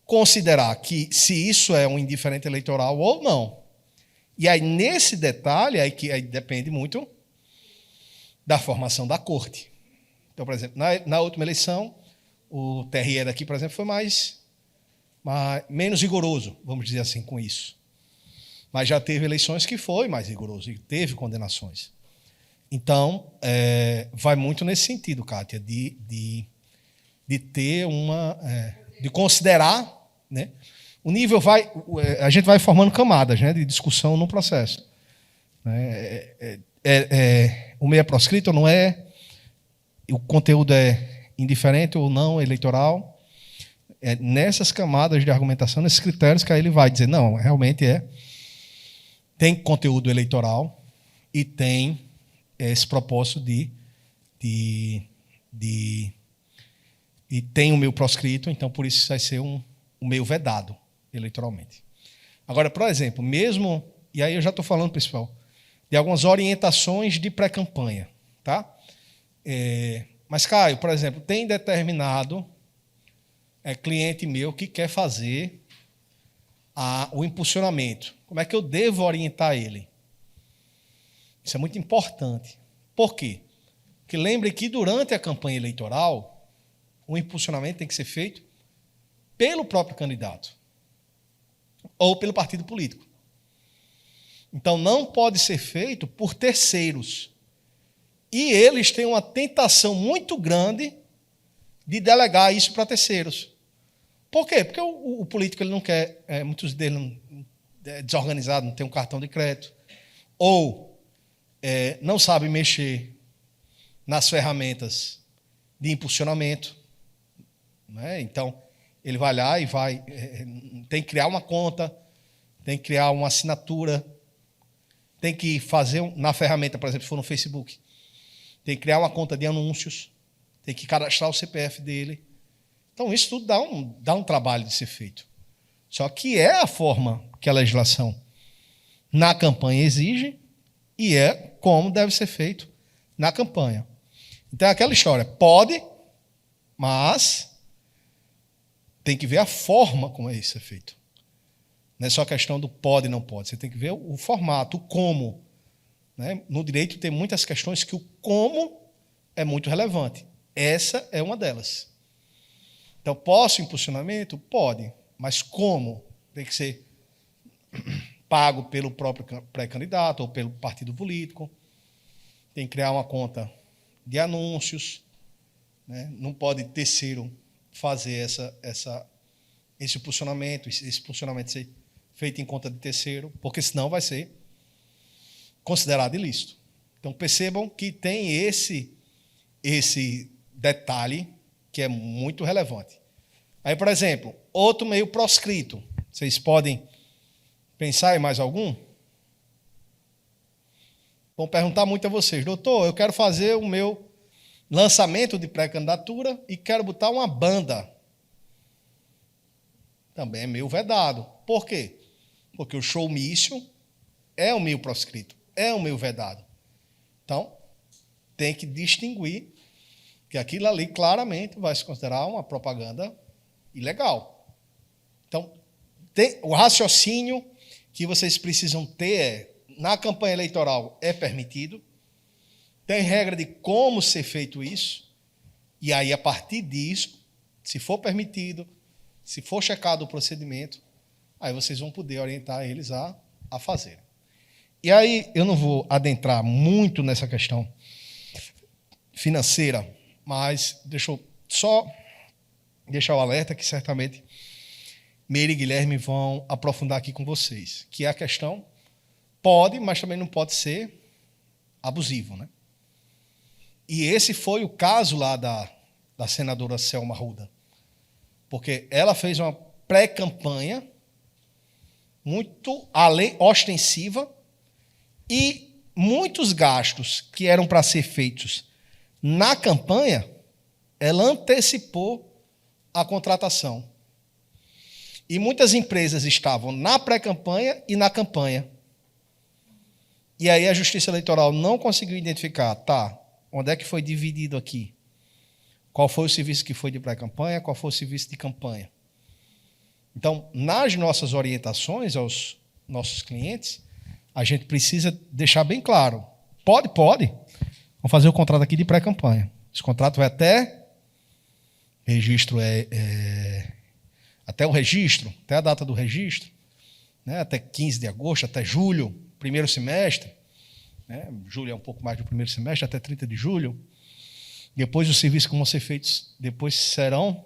A: considerar que se isso é um indiferente eleitoral ou não. E aí, nesse detalhe, aí depende muito da formação da corte. Então, por exemplo, na última eleição, o TRE daqui, por exemplo, foi menos rigoroso, vamos dizer assim, com isso. Mas já teve eleições que foi mais rigoroso e teve condenações. Então, vai muito nesse sentido, Kátia, de ter de considerar, né? O nível a gente vai formando camadas, né, de discussão no processo. O meio é proscrito ou não é? O conteúdo é indiferente ou não eleitoral? Nessas camadas de argumentação, nesses critérios, que aí ele vai dizer, não, realmente tem conteúdo eleitoral e tem esse propósito e tem o meio proscrito, então por isso vai ser um meio vedado eleitoralmente. Agora, por exemplo, mesmo, e aí eu já estou falando, pessoal, de algumas orientações de pré-campanha, tá? Mas, Caio, por exemplo, tem determinado cliente meu que quer fazer o impulsionamento. Como é que eu devo orientar ele? Isso é muito importante. Por quê? Porque lembre que durante a campanha eleitoral, o impulsionamento tem que ser feito pelo próprio candidato ou pelo partido político. Então, não pode ser feito por terceiros. E eles têm uma tentação muito grande de delegar isso para terceiros. Por quê? Porque o político ele não quer, muitos deles é desorganizado, não tem um cartão de crédito, ou não sabe mexer nas ferramentas de impulsionamento, né? Então, ele vai lá e tem que criar uma conta, tem que criar uma assinatura, tem que fazer, na ferramenta, por exemplo, se for no Facebook, tem que criar uma conta de anúncios, tem que cadastrar o CPF dele. Então, isso tudo dá um trabalho de ser feito. Só que é a forma que a legislação na campanha exige e é como deve ser feito na campanha. Então, é aquela história, pode, mas tem que ver a forma como isso é feito. Não é só a questão do pode e não pode. Você tem que ver o formato, o como. Né? No direito tem muitas questões que o como é muito relevante. Essa é uma delas. Então, posso impulsionamento? Pode. Mas como? Tem que ser pago pelo próprio pré-candidato ou pelo partido político. Tem que criar uma conta de anúncios. Né? Não pode terceiro fazer esse impulsionamento ser feito em conta de terceiro, porque senão vai ser considerado ilícito. Então, percebam que tem esse detalhe que é muito relevante. Aí, por exemplo, outro meio proscrito. Vocês podem pensar em mais algum? Vão perguntar muito a vocês, doutor, eu quero fazer o meu lançamento de pré-candidatura e quero botar uma banda. Também é meio vedado. Por quê? Porque o showmício é um meio proscrito, é um meio vedado. Então, tem que distinguir que aquilo ali claramente vai se considerar uma propaganda ilegal. Então, o raciocínio que vocês precisam ter na campanha eleitoral é permitido, tem regra de como ser feito isso, e aí, a partir disso, se for permitido, se for checado o procedimento, aí vocês vão poder orientar eles a fazer. E aí eu não vou adentrar muito nessa questão financeira, mas deixa eu só deixar o alerta que certamente Meire e Guilherme vão aprofundar aqui com vocês, que é a questão pode, mas também não pode ser abusivo, né? E esse foi o caso lá da senadora Selma Arruda, porque ela fez uma pré-campanha muito ostensiva e muitos gastos que eram para ser feitos na campanha, ela antecipou a contratação. E muitas empresas estavam na pré-campanha e na campanha. E aí a Justiça Eleitoral não conseguiu identificar, onde é que foi dividido aqui? Qual foi o serviço que foi de pré-campanha, qual foi o serviço de campanha? Então, nas nossas orientações aos nossos clientes, a gente precisa deixar bem claro. Pode. Vamos fazer o contrato aqui de pré-campanha. Esse contrato vai até registro, até o registro, até a data do registro, né, até 15 de agosto, até julho, primeiro semestre. Né, julho é um pouco mais do primeiro semestre, até 30 de julho. Depois os serviços que vão ser feitos depois serão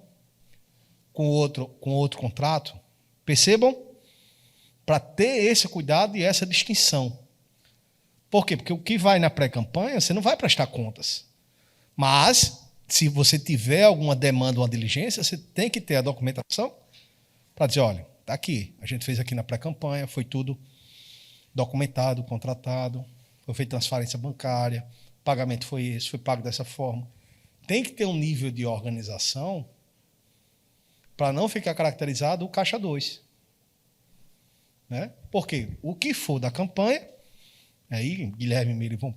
A: com outro contrato. Percebam? Para ter esse cuidado e essa distinção. Por quê? Porque o que vai na pré-campanha, você não vai prestar contas. Mas, se você tiver alguma demanda ou uma diligência, você tem que ter a documentação para dizer, olha, está aqui, a gente fez aqui na pré-campanha, foi tudo documentado, contratado, foi feita transferência bancária, o pagamento foi esse, foi pago dessa forma. Tem que ter um nível de organização para não ficar caracterizado o caixa 2. Né? Porque o que for da campanha, aí Guilherme e Meire vão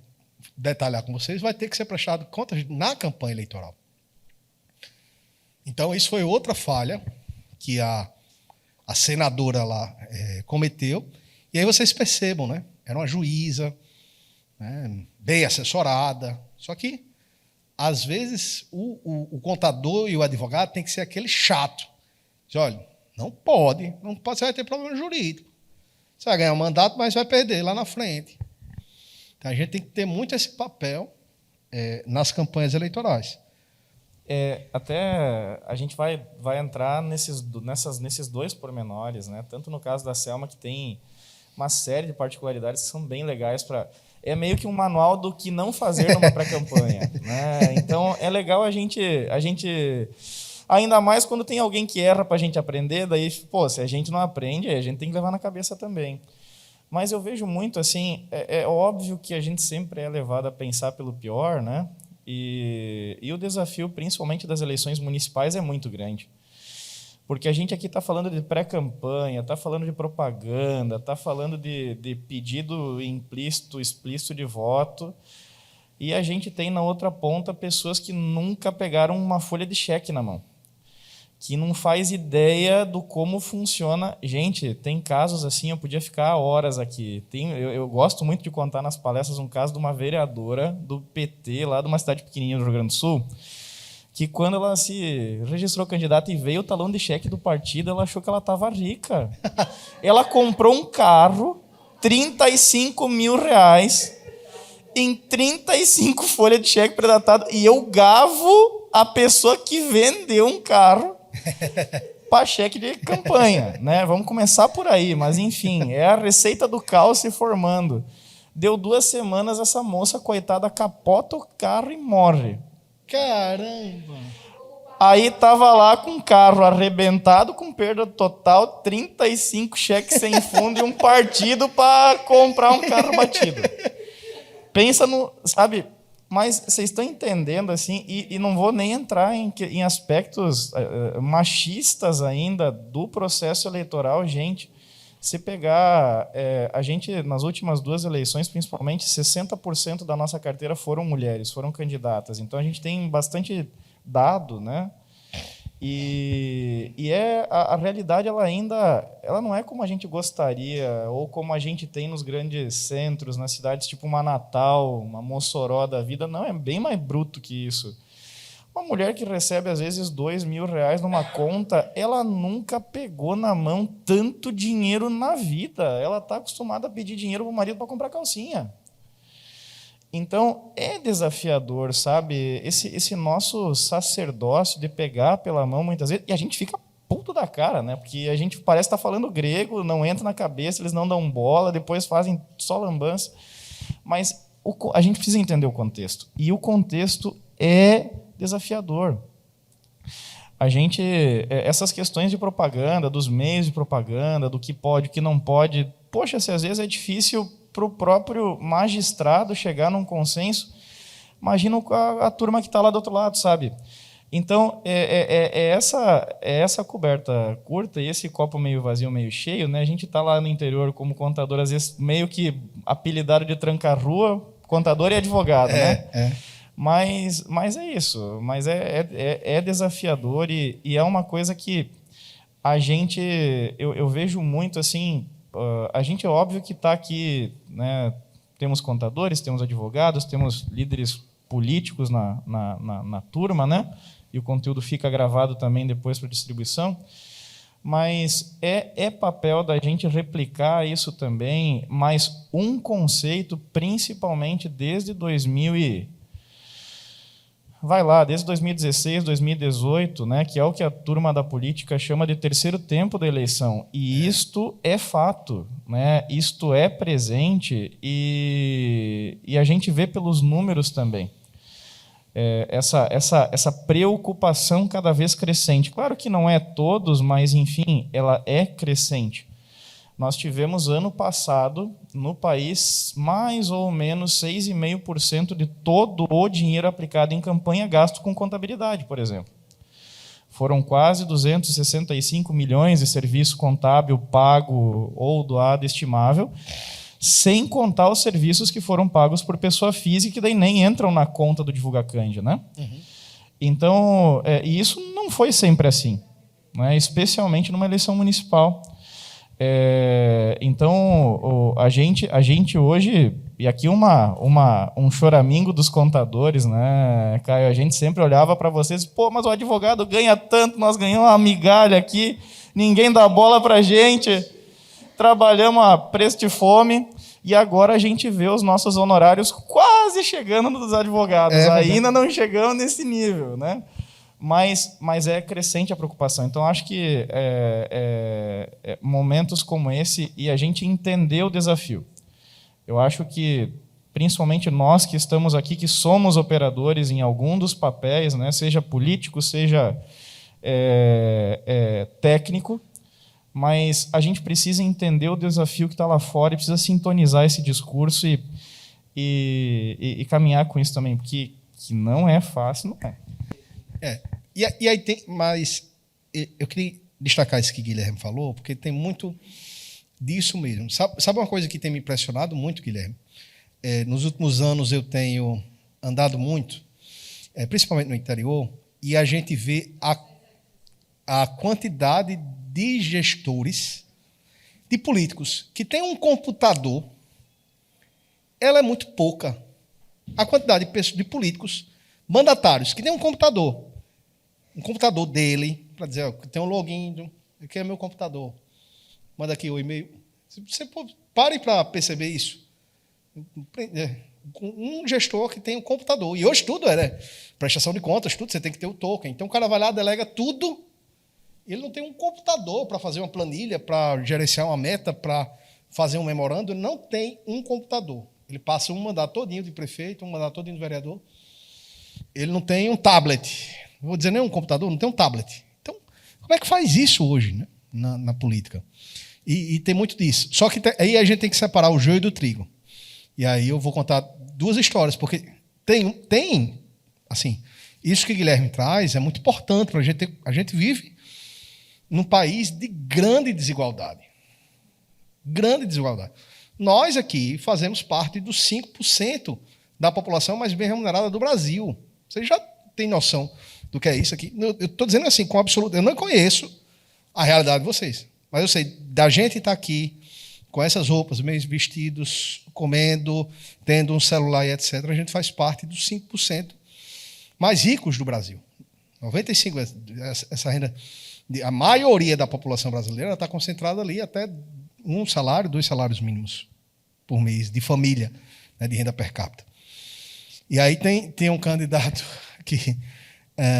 A: detalhar com vocês, vai ter que ser prestado contas na campanha eleitoral. Então, isso foi outra falha que a senadora lá cometeu. E aí vocês percebam, né? Era uma juíza, né? Bem assessorada, só que às vezes o contador e o advogado tem que ser aquele chato. Diz, olha, não pode, você vai ter problema jurídico. Você vai ganhar um mandato, mas vai perder lá na frente. Então, a gente tem que ter muito esse papel nas campanhas eleitorais.
B: Até a gente vai entrar nesses dois pormenores, né? Tanto no caso da Selma, que tem uma série de particularidades que são bem legais para... É meio que um manual do que não fazer numa pré-campanha. Né? Então, é legal a gente... Ainda mais quando tem alguém que erra para a gente aprender, daí, se a gente não aprende, a gente tem que levar na cabeça também. Mas eu vejo muito, assim, é óbvio que a gente sempre é levado a pensar pelo pior, né? E o desafio, principalmente das eleições municipais, é muito grande. Porque a gente aqui está falando de pré-campanha, está falando de propaganda, está falando de pedido implícito, explícito de voto, e a gente tem na outra ponta pessoas que nunca pegaram uma folha de cheque na mão, que não faz ideia do como funciona. Gente, tem casos assim, eu podia ficar horas aqui. Eu gosto muito de contar nas palestras um caso de uma vereadora do PT, lá de uma cidade pequenininha do Rio Grande do Sul, que quando ela se registrou candidata e veio o talão de cheque do partido, ela achou que ela estava rica. Ela comprou um carro, R$35 mil, em 35 folhas de cheque predatadas, e eu gavo a pessoa que vendeu um carro para cheque de campanha, né? Vamos começar por aí, mas enfim, é a receita do caos se formando. Deu 2 semanas, essa moça, coitada, capota o carro e morre.
A: Caramba!
B: Aí estava lá com o carro arrebentado, com perda total, 35 cheques sem fundo e um partido para comprar um carro batido. Pensa no... Sabe... Mas vocês estão entendendo, assim, e não vou nem entrar em aspectos machistas ainda do processo eleitoral, gente. Se pegar... a gente, nas últimas 2 eleições, principalmente, 60% da nossa carteira foram mulheres, foram candidatas. Então, a gente tem bastante dado, né? E a realidade, ela não é como a gente gostaria, ou como a gente tem nos grandes centros, nas cidades tipo uma Natal, uma Mossoró da vida. Não, é bem mais bruto que isso. Uma mulher que recebe, às vezes, R$ 2.000 numa conta, ela nunca pegou na mão tanto dinheiro na vida. Ela está acostumada a pedir dinheiro para o marido para comprar calcinha. Então, é desafiador, sabe? Esse nosso sacerdócio de pegar pela mão, muitas vezes, e a gente fica puto da cara, né? Porque a gente parece estar falando grego, não entra na cabeça, eles não dão bola, depois fazem só lambança. Mas a gente precisa entender o contexto. E o contexto é desafiador. Essas questões de propaganda, dos meios de propaganda, do que pode, o que não pode, poxa, se às vezes é difícil para o próprio magistrado chegar num consenso, imagina a turma que está lá do outro lado, sabe? Então, essa coberta curta e esse copo meio vazio, meio cheio, né? A gente está lá no interior como contador, às vezes meio que apelidado de tranca-rua, contador e advogado, né? Mas é isso, mas é desafiador e é uma coisa que a gente, eu vejo muito assim, a gente é óbvio que está aqui, né, temos contadores, temos advogados, temos líderes políticos na turma, né, e o conteúdo fica gravado também depois para distribuição, mas é papel da gente replicar isso também, mas um conceito, principalmente desde 2016, 2018, né, que é o que a turma da política chama de terceiro tempo da eleição. E isto é fato, né, isto é presente e a gente vê pelos números também. Essa preocupação cada vez crescente. Claro que não é todos, mas, enfim, ela é crescente. Nós tivemos, ano passado, no país, mais ou menos 6,5% de todo o dinheiro aplicado em campanha gasto com contabilidade, por exemplo. Foram quase 265 milhões de serviço contábil pago ou doado estimável, sem contar os serviços que foram pagos por pessoa física, que daí nem entram na conta do Divulgacândia, né? Então, e isso não foi sempre assim, né? Especialmente numa eleição municipal. Então, a gente hoje, e aqui um choramingo dos contadores, né, Caio? A gente sempre olhava para vocês, pô, mas o advogado ganha tanto, nós ganhamos uma migalha aqui, ninguém dá bola para a gente, trabalhamos a preço de fome, e agora a gente vê os nossos honorários quase chegando nos advogados, ainda não chegamos nesse nível, né? Mas é crescente a preocupação. Então, acho que momentos como esse e a gente entender o desafio. Eu acho que, principalmente nós que estamos aqui, que somos operadores em algum dos papéis, né, seja político, seja técnico, mas a gente precisa entender o desafio que está lá fora e precisa sintonizar esse discurso e caminhar com isso também, porque que não é fácil, não é.
A: E aí tem, mas eu queria destacar isso que o Guilherme falou, porque tem muito disso mesmo. Sabe uma coisa que tem me impressionado muito, Guilherme? Nos últimos anos eu tenho andado muito, principalmente no interior, e a gente vê a quantidade de gestores, de políticos, que têm um computador, ela é muito pouca. A quantidade de políticos mandatários que têm um computador dele, para dizer, ó, tem um login, aqui é meu computador, manda aqui o e-mail. Você pare para perceber isso. Um gestor que tem um computador, e hoje tudo prestação de contas, tudo, você tem que ter o token. Então o cara vai lá, delega tudo, ele não tem um computador para fazer uma planilha, para gerenciar uma meta, para fazer um memorando, ele não tem um computador. Ele passa um mandato todinho de prefeito, um mandato todinho de vereador, ele não tem um tablet. Não vou dizer nem um computador, não tem um tablet. Então, como é que faz isso hoje, né, na política? E tem muito disso. Só que aí a gente tem que separar o joio do trigo. E aí eu vou contar duas histórias, porque tem assim, isso que o Guilherme traz é muito importante para a gente. A gente vive num país de grande desigualdade. Grande desigualdade. Nós aqui fazemos parte dos 5% da população mais bem remunerada do Brasil. Vocês já têm noção do que é isso aqui? Eu estou dizendo assim, com absoluto. Eu não conheço a realidade de vocês, mas eu sei, da gente estar aqui, com essas roupas, meio vestidos, comendo, tendo um celular e etc., a gente faz parte dos 5% mais ricos do Brasil. 95%, essa renda, a maioria da população brasileira está concentrada ali até 1 salário, 2 salários mínimos por mês, de família, né, de renda per capita. E aí tem um candidato que,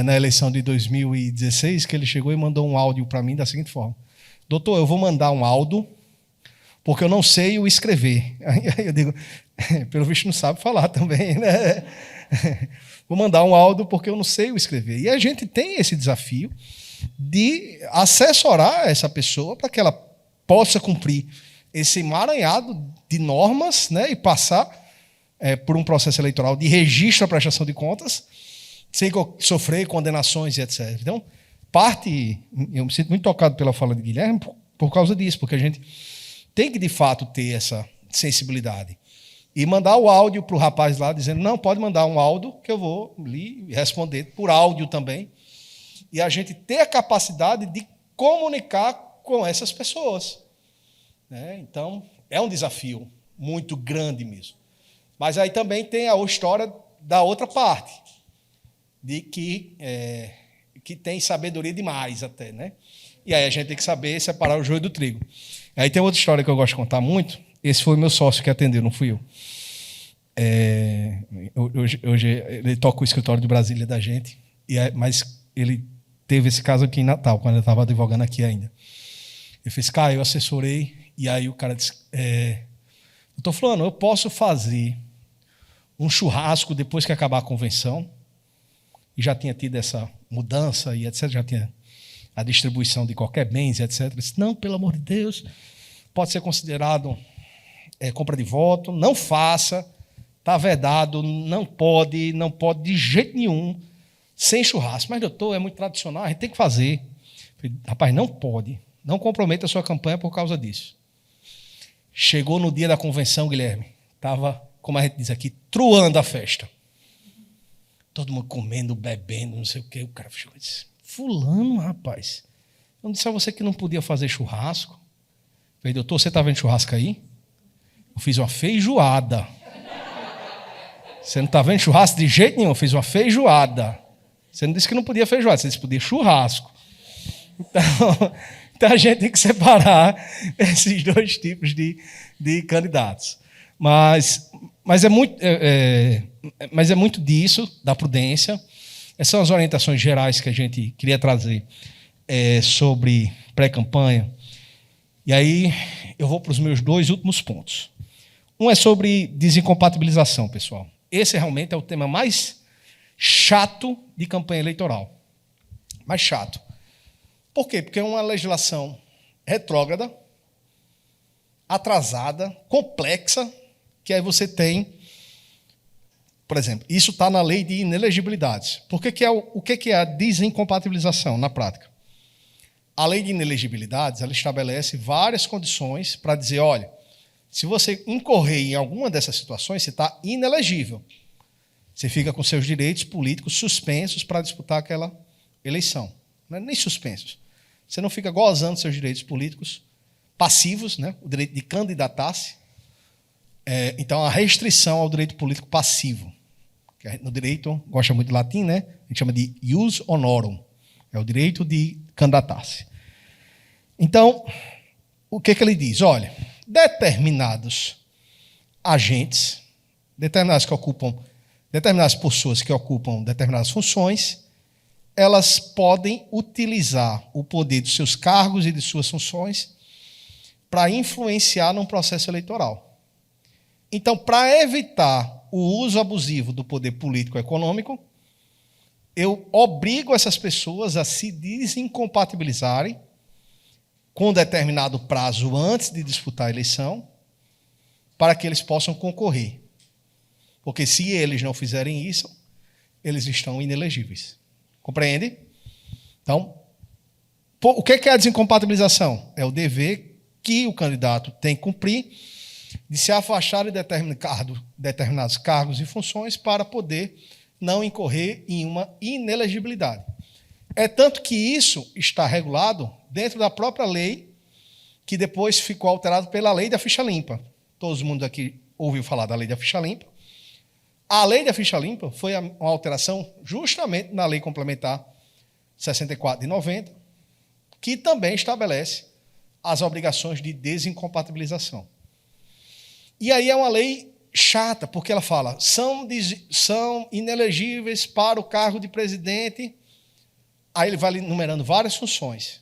A: na eleição de 2016, que ele chegou e mandou um áudio para mim da seguinte forma: doutor, eu vou mandar um áudio porque eu não sei o escrever. Aí eu digo, pelo visto não sabe falar também, né? Vou mandar um áudio porque eu não sei o escrever. E a gente tem esse desafio de assessorar essa pessoa para que ela possa cumprir esse emaranhado de normas, né, e passar por um processo eleitoral de registro à prestação de contas, sem sofrer condenações e etc. Então, eu me sinto muito tocado pela fala de Guilherme por causa disso, porque a gente tem que, de fato, ter essa sensibilidade. E mandar o áudio para o rapaz lá, dizendo, não, pode mandar um áudio, que eu vou lhe responder por áudio também. E a gente ter a capacidade de comunicar com essas pessoas. Né? Então, é um desafio muito grande mesmo. Mas aí também tem a história da outra parte, de que tem sabedoria demais até, né? E aí a gente tem que saber separar o joio do trigo. Aí tem outra história que eu gosto de contar muito. Esse foi meu sócio que atendeu, não fui eu. Hoje ele toca o escritório de Brasília da gente, mas ele teve esse caso aqui em Natal, quando eu estava advogando aqui ainda. Ele fez, eu assessorei, e aí o cara disse, doutor Fulano, eu posso fazer um churrasco depois que acabar a convenção? E já tinha tido essa mudança e etc., já tinha a distribuição de qualquer bens e etc. Eu disse, não, pelo amor de Deus, pode ser considerado compra de voto, não faça, está vedado, não pode de jeito nenhum, sem churrasco. Mas, doutor, é muito tradicional, a gente tem que fazer. Eu falei, rapaz, não pode, não comprometa a sua campanha por causa disso. Chegou no dia da convenção, Guilherme, estava, como a gente diz aqui, truando a festa. Todo mundo comendo, bebendo, não sei o quê. O cara chegou e disse, fulano, rapaz, eu não disse a você que não podia fazer churrasco? Eu falei, doutor, você está vendo churrasco aí? Eu fiz uma feijoada. Você não está vendo churrasco de jeito nenhum? Eu fiz uma feijoada. Você não disse que não podia feijoada, você disse que podia churrasco. Então a gente tem que separar esses dois tipos de candidatos. Mas é muito disso, da prudência. Essas são as orientações gerais que a gente queria trazer sobre pré-campanha. E aí eu vou para os meus 2 últimos pontos. Um é sobre desincompatibilização, pessoal. Esse realmente é o tema mais chato de campanha eleitoral. Mais chato. Por quê? Porque é uma legislação retrógrada, atrasada, complexa, que aí você tem, por exemplo, isso está na lei de inelegibilidades. O que é a desincompatibilização na prática? A lei de inelegibilidades, ela estabelece várias condições para dizer, olha, se você incorrer em alguma dessas situações, você está inelegível. Você fica com seus direitos políticos suspensos para disputar aquela eleição. Não é nem suspensos. Você não fica gozando seus direitos políticos passivos, né? O direito de candidatar-se. Então, a restrição ao direito político passivo. Que no direito, gosta muito de latim, né? A gente chama de ius honorum. É o direito de candidatar-se. Então, o que ele diz? Olha, determinados agentes, determinadas pessoas que ocupam determinadas funções, elas podem utilizar o poder dos seus cargos e de suas funções para influenciar num processo eleitoral. Então, para evitar o uso abusivo do poder político e econômico, eu obrigo essas pessoas a se desincompatibilizarem com um determinado prazo antes de disputar a eleição, para que eles possam concorrer. Porque se eles não fizerem isso, eles estão inelegíveis. Compreende? Então, o que é a desincompatibilização? É o dever que o candidato tem que cumprir de se afastar de determinados cargos e funções para poder não incorrer em uma inelegibilidade. É tanto que isso está regulado dentro da própria lei, que depois ficou alterado pela lei da ficha limpa. Todo mundo aqui ouviu falar da lei da ficha limpa. A lei da ficha limpa foi uma alteração justamente na lei complementar 64 de 90, que também estabelece as obrigações de desincompatibilização. E aí é uma lei chata, porque ela fala, são inelegíveis para o cargo de presidente. Aí ele vai enumerando várias funções.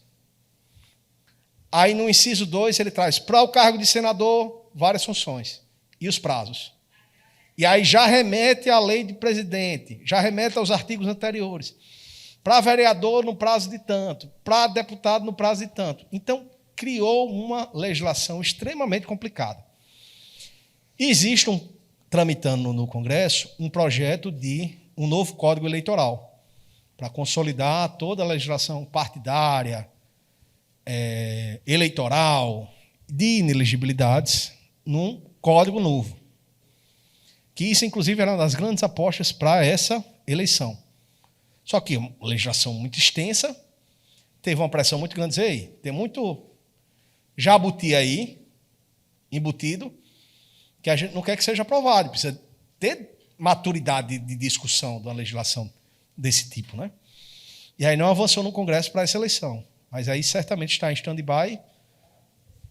A: Aí no inciso 2 ele traz, para o cargo de senador, várias funções. E os prazos. E aí já remete à lei de presidente, já remete aos artigos anteriores. Para vereador no prazo de tanto, para deputado no prazo de tanto. Então, criou uma legislação extremamente complicada. Existe, tramitando no Congresso, um projeto de um novo Código Eleitoral, para consolidar toda a legislação partidária, eleitoral, de inelegibilidades, num código novo. Que isso, inclusive, era uma das grandes apostas para essa eleição. Só que uma legislação muito extensa, teve uma pressão muito grande, dizer, tem muito jabuti aí, embutido, que a gente não quer que seja aprovado, precisa ter maturidade de discussão de uma legislação desse tipo, né? E aí não avançou no Congresso para essa eleição, mas aí certamente está em stand-by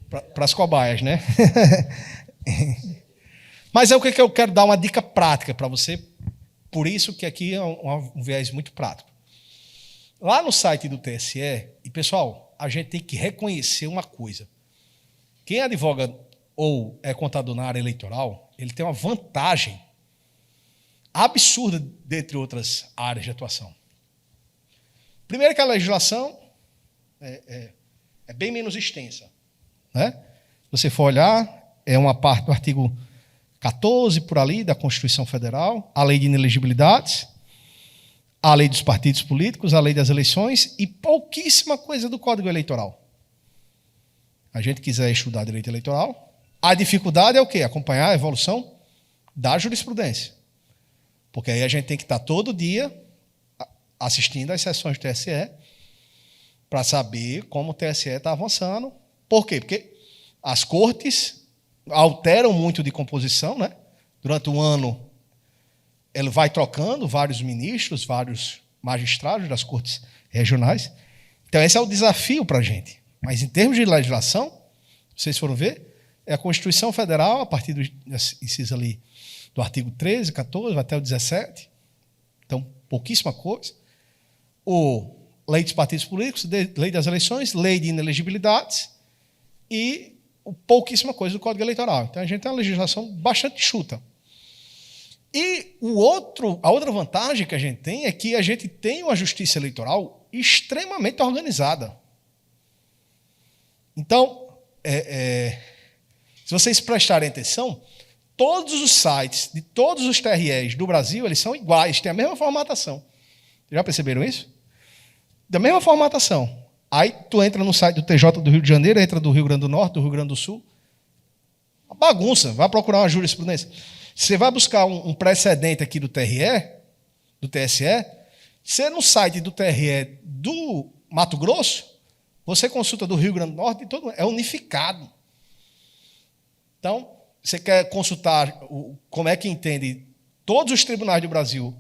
A: para as cobaias, né? Mas é o que eu quero dar uma dica prática para você, por isso que aqui é um viés muito prático. Lá no site do TSE, e pessoal, a gente tem que reconhecer uma coisa. Quem advoga ou é contador na área eleitoral, ele tem uma vantagem absurda dentre outras áreas de atuação. Primeiro que a legislação é bem menos extensa. Né? Se você for olhar, é uma parte do artigo 14, por ali, da Constituição Federal, a lei de inelegibilidades, a lei dos partidos políticos, a lei das eleições e pouquíssima coisa do Código Eleitoral. A gente quiser estudar direito eleitoral, a dificuldade é o quê? Acompanhar a evolução da jurisprudência. Porque aí a gente tem que estar todo dia assistindo às sessões do TSE para saber como o TSE está avançando. Por quê? Porque as cortes alteram muito de composição, né? Durante o ano, ele vai trocando vários ministros, vários magistrados das cortes regionais. Então, esse é o desafio para a gente. Mas, em termos de legislação, vocês foram ver, é a Constituição Federal, a partir do inciso ali do artigo 13, 14, até o 17. Então, pouquíssima coisa. Lei dos partidos políticos, lei das eleições, lei de inelegibilidades e pouquíssima coisa do Código Eleitoral. Então, a gente tem uma legislação bastante chuta. E a outra vantagem que a gente tem é que a gente tem uma justiça eleitoral extremamente organizada. Então, se vocês prestarem atenção, todos os sites de todos os TREs do Brasil, eles são iguais, têm a mesma formatação. Já perceberam isso? Da mesma formatação. Aí tu entra no site do TJ do Rio de Janeiro, entra do Rio Grande do Norte, do Rio Grande do Sul. Uma bagunça, vai procurar uma jurisprudência. Você vai buscar um precedente aqui do TRE, do TSE, você no site do TRE do Mato Grosso, você consulta do Rio Grande do Norte, é unificado. Então, você quer consultar como é que entende todos os tribunais do Brasil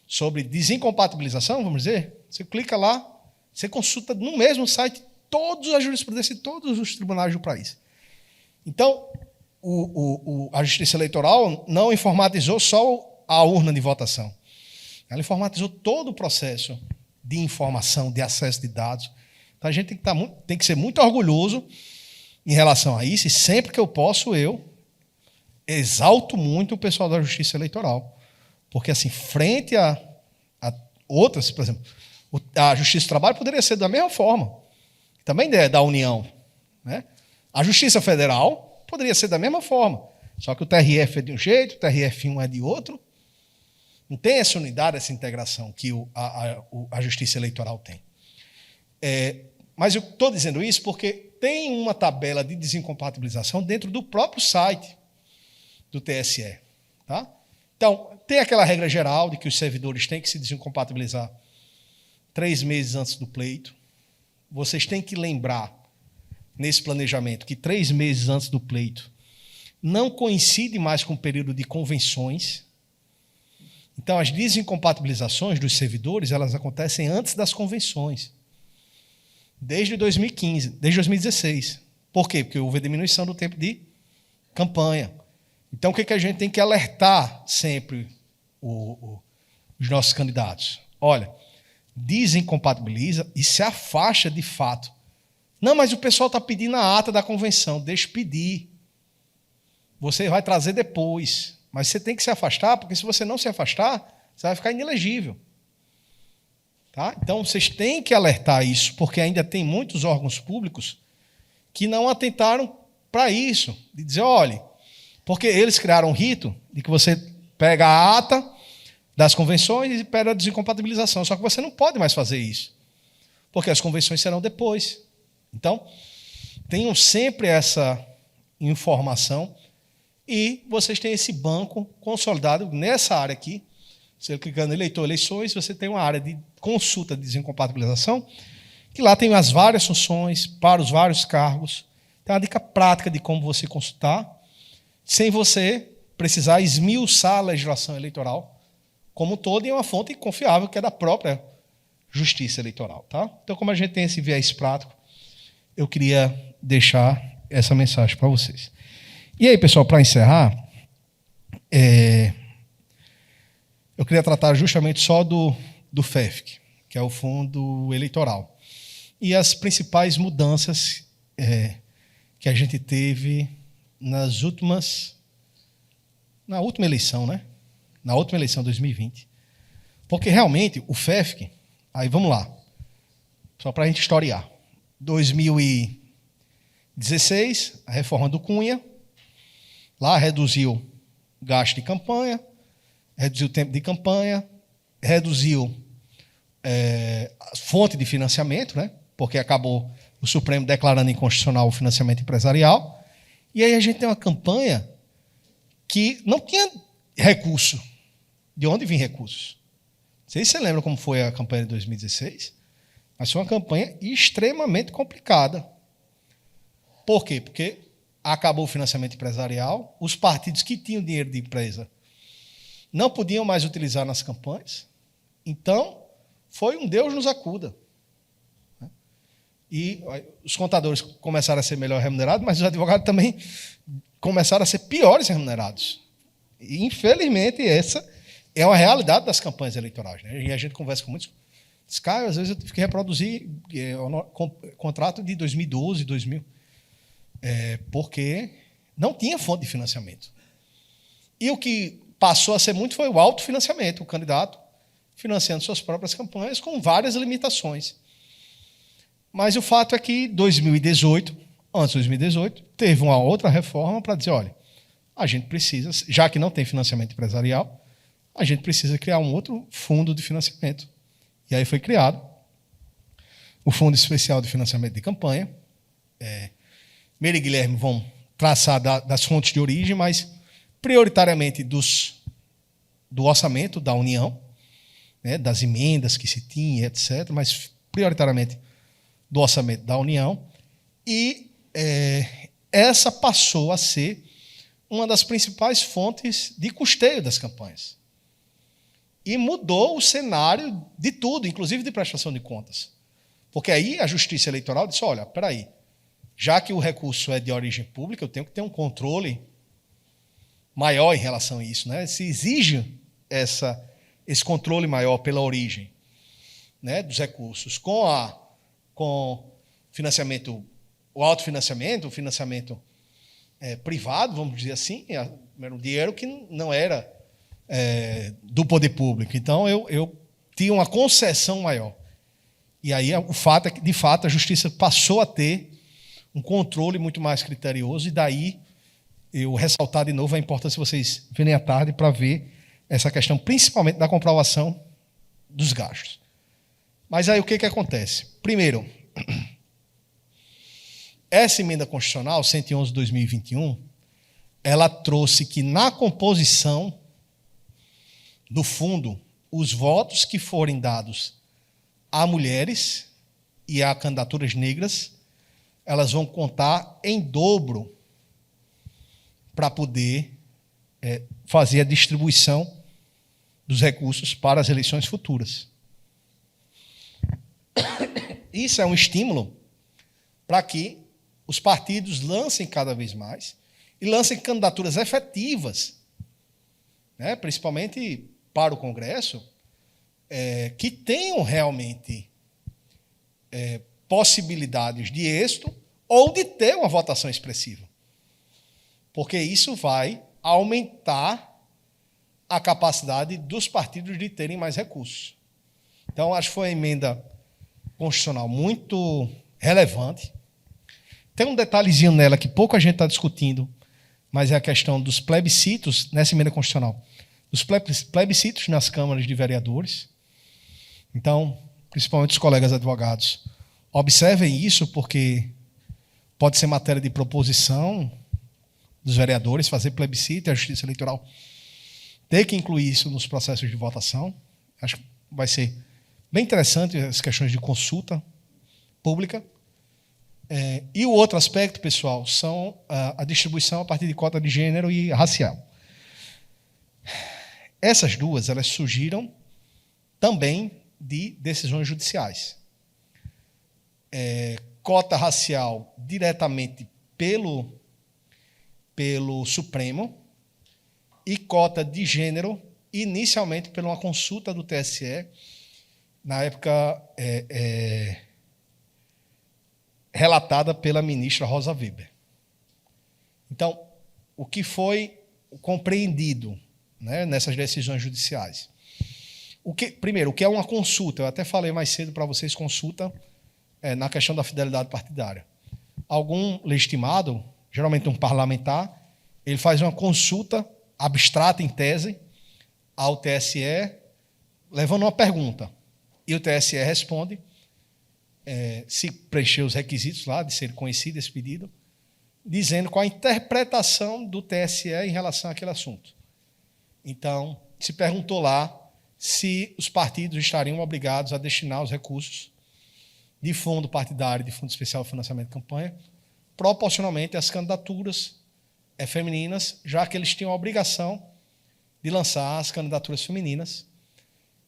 A: sobre desincompatibilização, vamos dizer, você clica lá, você consulta no mesmo site todas as jurisprudências de todos os tribunais do país. Então, a Justiça Eleitoral não informatizou só a urna de votação. Ela informatizou todo o processo de informação, de acesso de dados. Então, a gente tem que ser muito orgulhoso em relação a isso, e sempre que eu posso, eu exalto muito o pessoal da Justiça Eleitoral. Porque, assim, frente a outras, por exemplo, a Justiça do Trabalho poderia ser da mesma forma, também é da União. Né? A Justiça Federal poderia ser da mesma forma, só que o TRF é de um jeito, o TRF1 é de outro. Não tem essa unidade, essa integração que a Justiça Eleitoral tem. Mas eu estou dizendo isso porque tem uma tabela de desincompatibilização dentro do próprio site do TSE. Tá? Então, tem aquela regra geral de que os servidores têm que se desincompatibilizar 3 meses antes do pleito. Vocês têm que lembrar, nesse planejamento, que 3 meses antes do pleito não coincide mais com o período de convenções. Então, as desincompatibilizações dos servidores, elas acontecem antes das convenções. Desde 2015, desde 2016. Por quê? Porque houve a diminuição do tempo de campanha. Então, o que a gente tem que alertar sempre os nossos candidatos? Olha, desincompatibiliza e se afasta de fato. Não, mas o pessoal está pedindo a ata da convenção. Deixa pedir. Você vai trazer depois. Mas você tem que se afastar, porque se você não se afastar, você vai ficar inelegível. Tá? Então, vocês têm que alertar isso, porque ainda tem muitos órgãos públicos que não atentaram para isso. De dizer, olha, porque eles criaram um rito de que você pega a ata das convenções e pede a desincompatibilização. Só que você não pode mais fazer isso, porque as convenções serão depois. Então, tenham sempre essa informação e vocês têm esse banco consolidado nessa área aqui. Você clicando em eleitor, eleições, você tem uma área de consulta de desincompatibilização, que lá tem as várias funções para os vários cargos. Tem uma dica prática de como você consultar, sem você precisar esmiuçar a legislação eleitoral como um todo, e é uma fonte confiável que é da própria Justiça Eleitoral. Tá? Então, como a gente tem esse viés prático, eu queria deixar essa mensagem para vocês. E aí, pessoal, para encerrar, eu queria tratar justamente só do FEFC, que é o Fundo Eleitoral. E as principais mudanças que a gente teve na última eleição, né? Na última eleição, 2020. Porque realmente o FEFC, aí vamos lá, só para a gente historiar. 2016, a reforma do Cunha, lá reduziu gasto de campanha, reduziu o tempo de campanha, reduziu a fonte de financiamento, né? Porque acabou o Supremo declarando inconstitucional o financiamento empresarial. E aí a gente tem uma campanha que não tinha recurso. De onde vinham recursos? Não sei se você lembra como foi a campanha de 2016, mas foi uma campanha extremamente complicada. Por quê? Porque acabou o financiamento empresarial, os partidos que tinham dinheiro de empresa não podiam mais utilizar nas campanhas, então foi um Deus nos acuda. E os contadores começaram a ser melhor remunerados, mas os advogados também começaram a ser piores remunerados. E, infelizmente, essa é uma realidade das campanhas eleitorais. Né? E a gente conversa com muitos. Diz, Caio, às vezes eu tive que reproduzir contrato de 2012, 2000, porque não tinha fonte de financiamento. E o que passou a ser muito foi o autofinanciamento, o candidato financiando suas próprias campanhas com várias limitações. Mas o fato é que 2018, antes de 2018, teve uma outra reforma para dizer, olha, a gente precisa, já que não tem financiamento empresarial, a gente precisa criar um outro fundo de financiamento. E aí foi criado o Fundo Especial de Financiamento de Campanha. Meire e Guilherme vão traçar das fontes de origem, mas prioritariamente do orçamento da União, né, das emendas que se tinha, etc., mas prioritariamente do orçamento da União, e essa passou a ser uma das principais fontes de custeio das campanhas. E mudou o cenário de tudo, inclusive de prestação de contas. Porque aí a Justiça Eleitoral disse, olha, espera aí, já que o recurso é de origem pública, eu tenho que ter um controle maior em relação a isso. Né? Se exige esse controle maior pela origem, né, dos recursos, com financiamento, o autofinanciamento, o financiamento privado, vamos dizer assim, era um dinheiro que não era do poder público. Então, eu tinha uma concessão maior. E aí, o fato é que, de fato, a Justiça passou a ter um controle muito mais criterioso, e daí eu ressaltar de novo a importância de vocês virem à tarde para ver essa questão, principalmente da comprovação dos gastos. Mas aí o que acontece? Primeiro, essa emenda constitucional 111/2021, ela trouxe que na composição do fundo, os votos que forem dados a mulheres e a candidaturas negras, elas vão contar em dobro para poder fazer a distribuição dos recursos para as eleições futuras. Isso é um estímulo para que os partidos lancem cada vez mais e lancem candidaturas efetivas, né, principalmente para o Congresso, que tenham realmente possibilidades de êxito ou de ter uma votação expressiva. Porque isso vai aumentar a capacidade dos partidos de terem mais recursos. Então, acho que foi uma emenda constitucional muito relevante. Tem um detalhezinho nela que pouca gente está discutindo, mas é a questão dos plebiscitos nessa emenda constitucional. Dos plebiscitos nas câmaras de vereadores. Então, principalmente os colegas advogados, observem isso, porque pode ser matéria de proposição dos vereadores, fazer plebiscito e a Justiça Eleitoral ter que incluir isso nos processos de votação. Acho que vai ser bem interessante as questões de consulta pública. E o outro aspecto, pessoal, são a distribuição a partir de cota de gênero e racial. Essas duas, elas surgiram também de decisões judiciais. Cota racial diretamente pelo Supremo e cota de gênero inicialmente por uma consulta do TSE, na época relatada pela ministra Rosa Weber. Então, o que foi compreendido, né, nessas decisões judiciais? Primeiro, o que é uma consulta? Eu até falei mais cedo para vocês, consulta na questão da fidelidade partidária. Algum legitimado, geralmente um parlamentar, ele faz uma consulta abstrata, em tese, ao TSE, levando uma pergunta. E o TSE responde, se preencher os requisitos lá de ser conhecido esse pedido, dizendo qual a interpretação do TSE em relação àquele assunto. Então, se perguntou lá se os partidos estariam obrigados a destinar os recursos de fundo partidário, de fundo especial de financiamento de campanha, proporcionalmente às candidaturas femininas, já que eles tinham a obrigação de lançar as candidaturas femininas.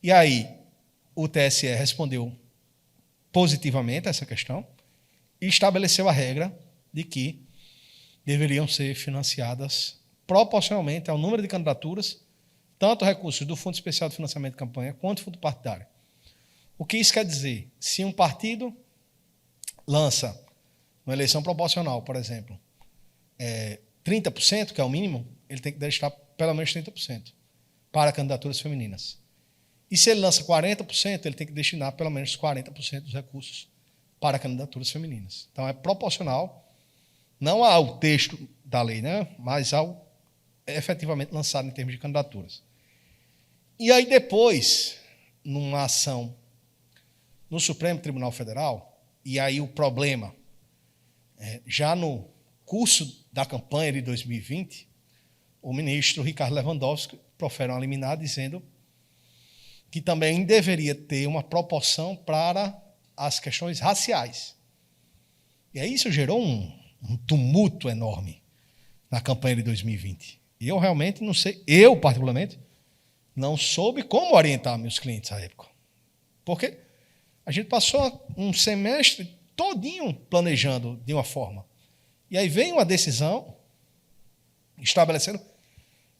A: E aí, o TSE respondeu positivamente a essa questão e estabeleceu a regra de que deveriam ser financiadas proporcionalmente ao número de candidaturas, tanto recursos do Fundo Especial de Financiamento de Campanha quanto fundo partidário. O que isso quer dizer? Se um partido lança, uma eleição proporcional, por exemplo, 30%, que é o mínimo, ele tem que destinar pelo menos 30% para candidaturas femininas. E se ele lança 40%, ele tem que destinar pelo menos 40% dos recursos para candidaturas femininas. Então, é proporcional, não ao texto da lei, né, mas ao efetivamente lançado em termos de candidaturas. E aí, depois, numa ação no Supremo Tribunal Federal, e aí o problema, já no curso da campanha de 2020, o ministro Ricardo Lewandowski profere uma liminar dizendo que também deveria ter uma proporção para as questões raciais. E aí isso gerou um tumulto enorme na campanha de 2020. E eu realmente não sei, eu particularmente, não soube como orientar meus clientes à época. Porque a gente passou um semestre todinho planejando de uma forma. E aí vem uma decisão estabelecendo,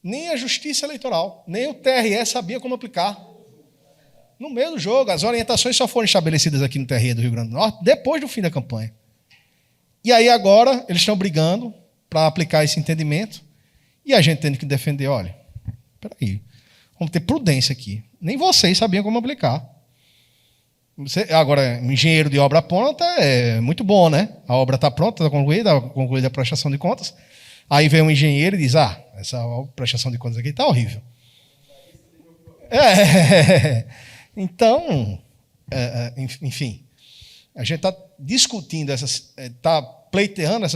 A: nem a Justiça Eleitoral, nem o TRE sabia como aplicar. No meio do jogo, as orientações só foram estabelecidas aqui no TRE do Rio Grande do Norte depois do fim da campanha. E aí agora eles estão brigando para aplicar esse entendimento e a gente tendo que defender, olha, peraí, vamos ter prudência aqui. Nem vocês sabiam como aplicar. Agora, engenheiro de obra pronta é muito bom, né? A obra está pronta, está concluída a prestação de contas. Aí vem um engenheiro e diz, essa prestação de contas aqui está horrível. Então, enfim, a gente está discutindo, está pleiteando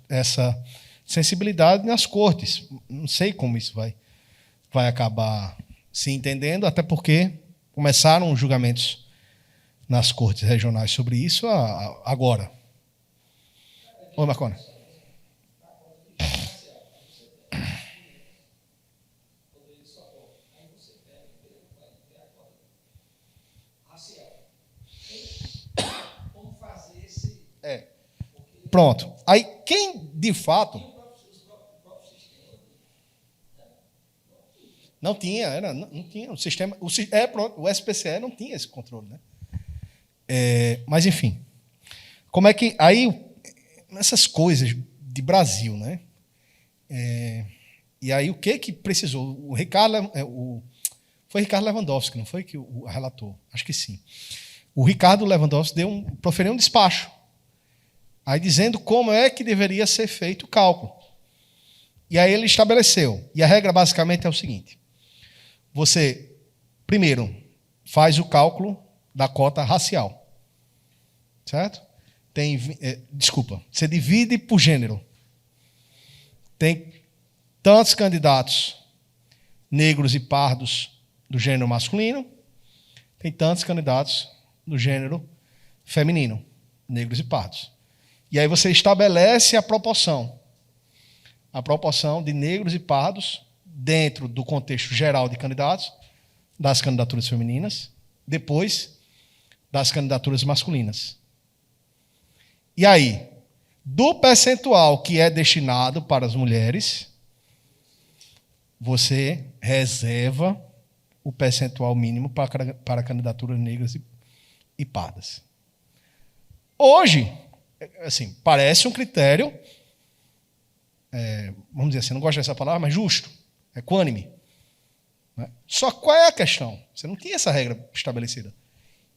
A: essa sensibilidade nas cortes. Não sei como isso vai acabar se entendendo, até porque começaram os julgamentos nas cortes regionais sobre isso agora. Oi, Marconi. Pronto. Aí, quem de fato... Não tinha, não tinha. O sistema... pronto, o SPCE não tinha esse controle, né? Mas, enfim. Como é que... Aí, essas coisas de Brasil, né? E aí, o que precisou? O Ricardo... Foi Ricardo Lewandowski, não foi que o relator? Acho que sim. O Ricardo Lewandowski proferiu um despacho, aí dizendo como é que deveria ser feito o cálculo. E aí ele estabeleceu. E a regra basicamente é o seguinte: você, primeiro, faz o cálculo da cota racial. Certo? Você divide por gênero. Tem tantos candidatos negros e pardos do gênero masculino, tem tantos candidatos do gênero feminino, negros e pardos. E aí você estabelece a proporção de negros e pardos dentro do contexto geral de candidatos, das candidaturas femininas, depois das candidaturas masculinas. E aí, do percentual que é destinado para as mulheres, você reserva o percentual mínimo para candidaturas negras e pardas. Hoje, assim, parece um critério, vamos dizer assim, não gosto dessa palavra, mas justo, equânime. Né? Só qual é a questão? Você não tinha essa regra estabelecida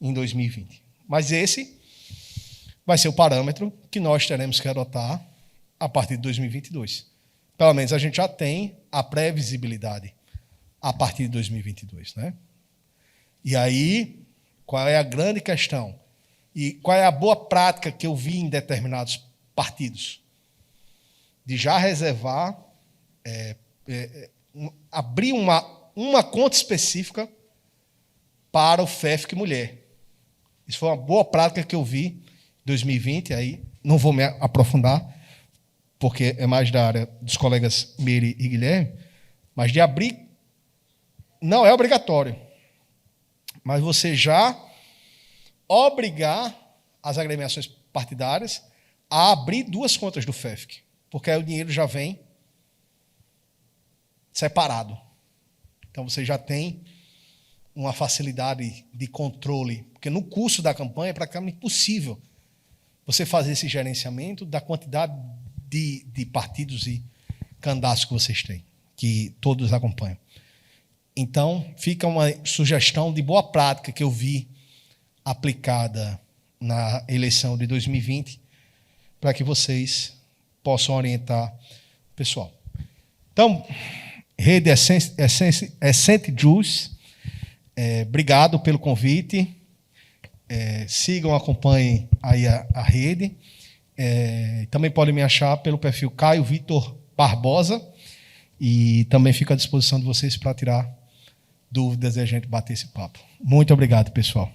A: em 2020. Mas esse vai ser o parâmetro que nós teremos que adotar a partir de 2022. Pelo menos a gente já tem a previsibilidade a partir de 2022. Né? E aí, qual é a grande questão? E qual é a boa prática que eu vi em determinados partidos? De já reservar, abrir uma conta específica para o FEFC Mulher. Isso foi uma boa prática que eu vi em 2020, aí não vou me aprofundar, porque é mais da área dos colegas Meire e Guilherme, mas de abrir, não é obrigatório, mas você já obrigar as agremiações partidárias a abrir 2 contas do FEFC, porque aí o dinheiro já vem separado. Então você já tem uma facilidade de controle, porque no curso da campanha é praticamente impossível você fazer esse gerenciamento da quantidade de partidos e candidatos que vocês têm, que todos acompanham. Então, fica uma sugestão de boa prática que eu vi aplicada na eleição de 2020, para que vocês possam orientar o pessoal. Então, Rede Essence Juice, obrigado pelo convite. Sigam, acompanhem aí a rede. Também podem me achar pelo perfil Caio Vitor Barbosa, e também fico à disposição de vocês para tirar dúvidas e a gente bater esse papo. Muito obrigado, pessoal.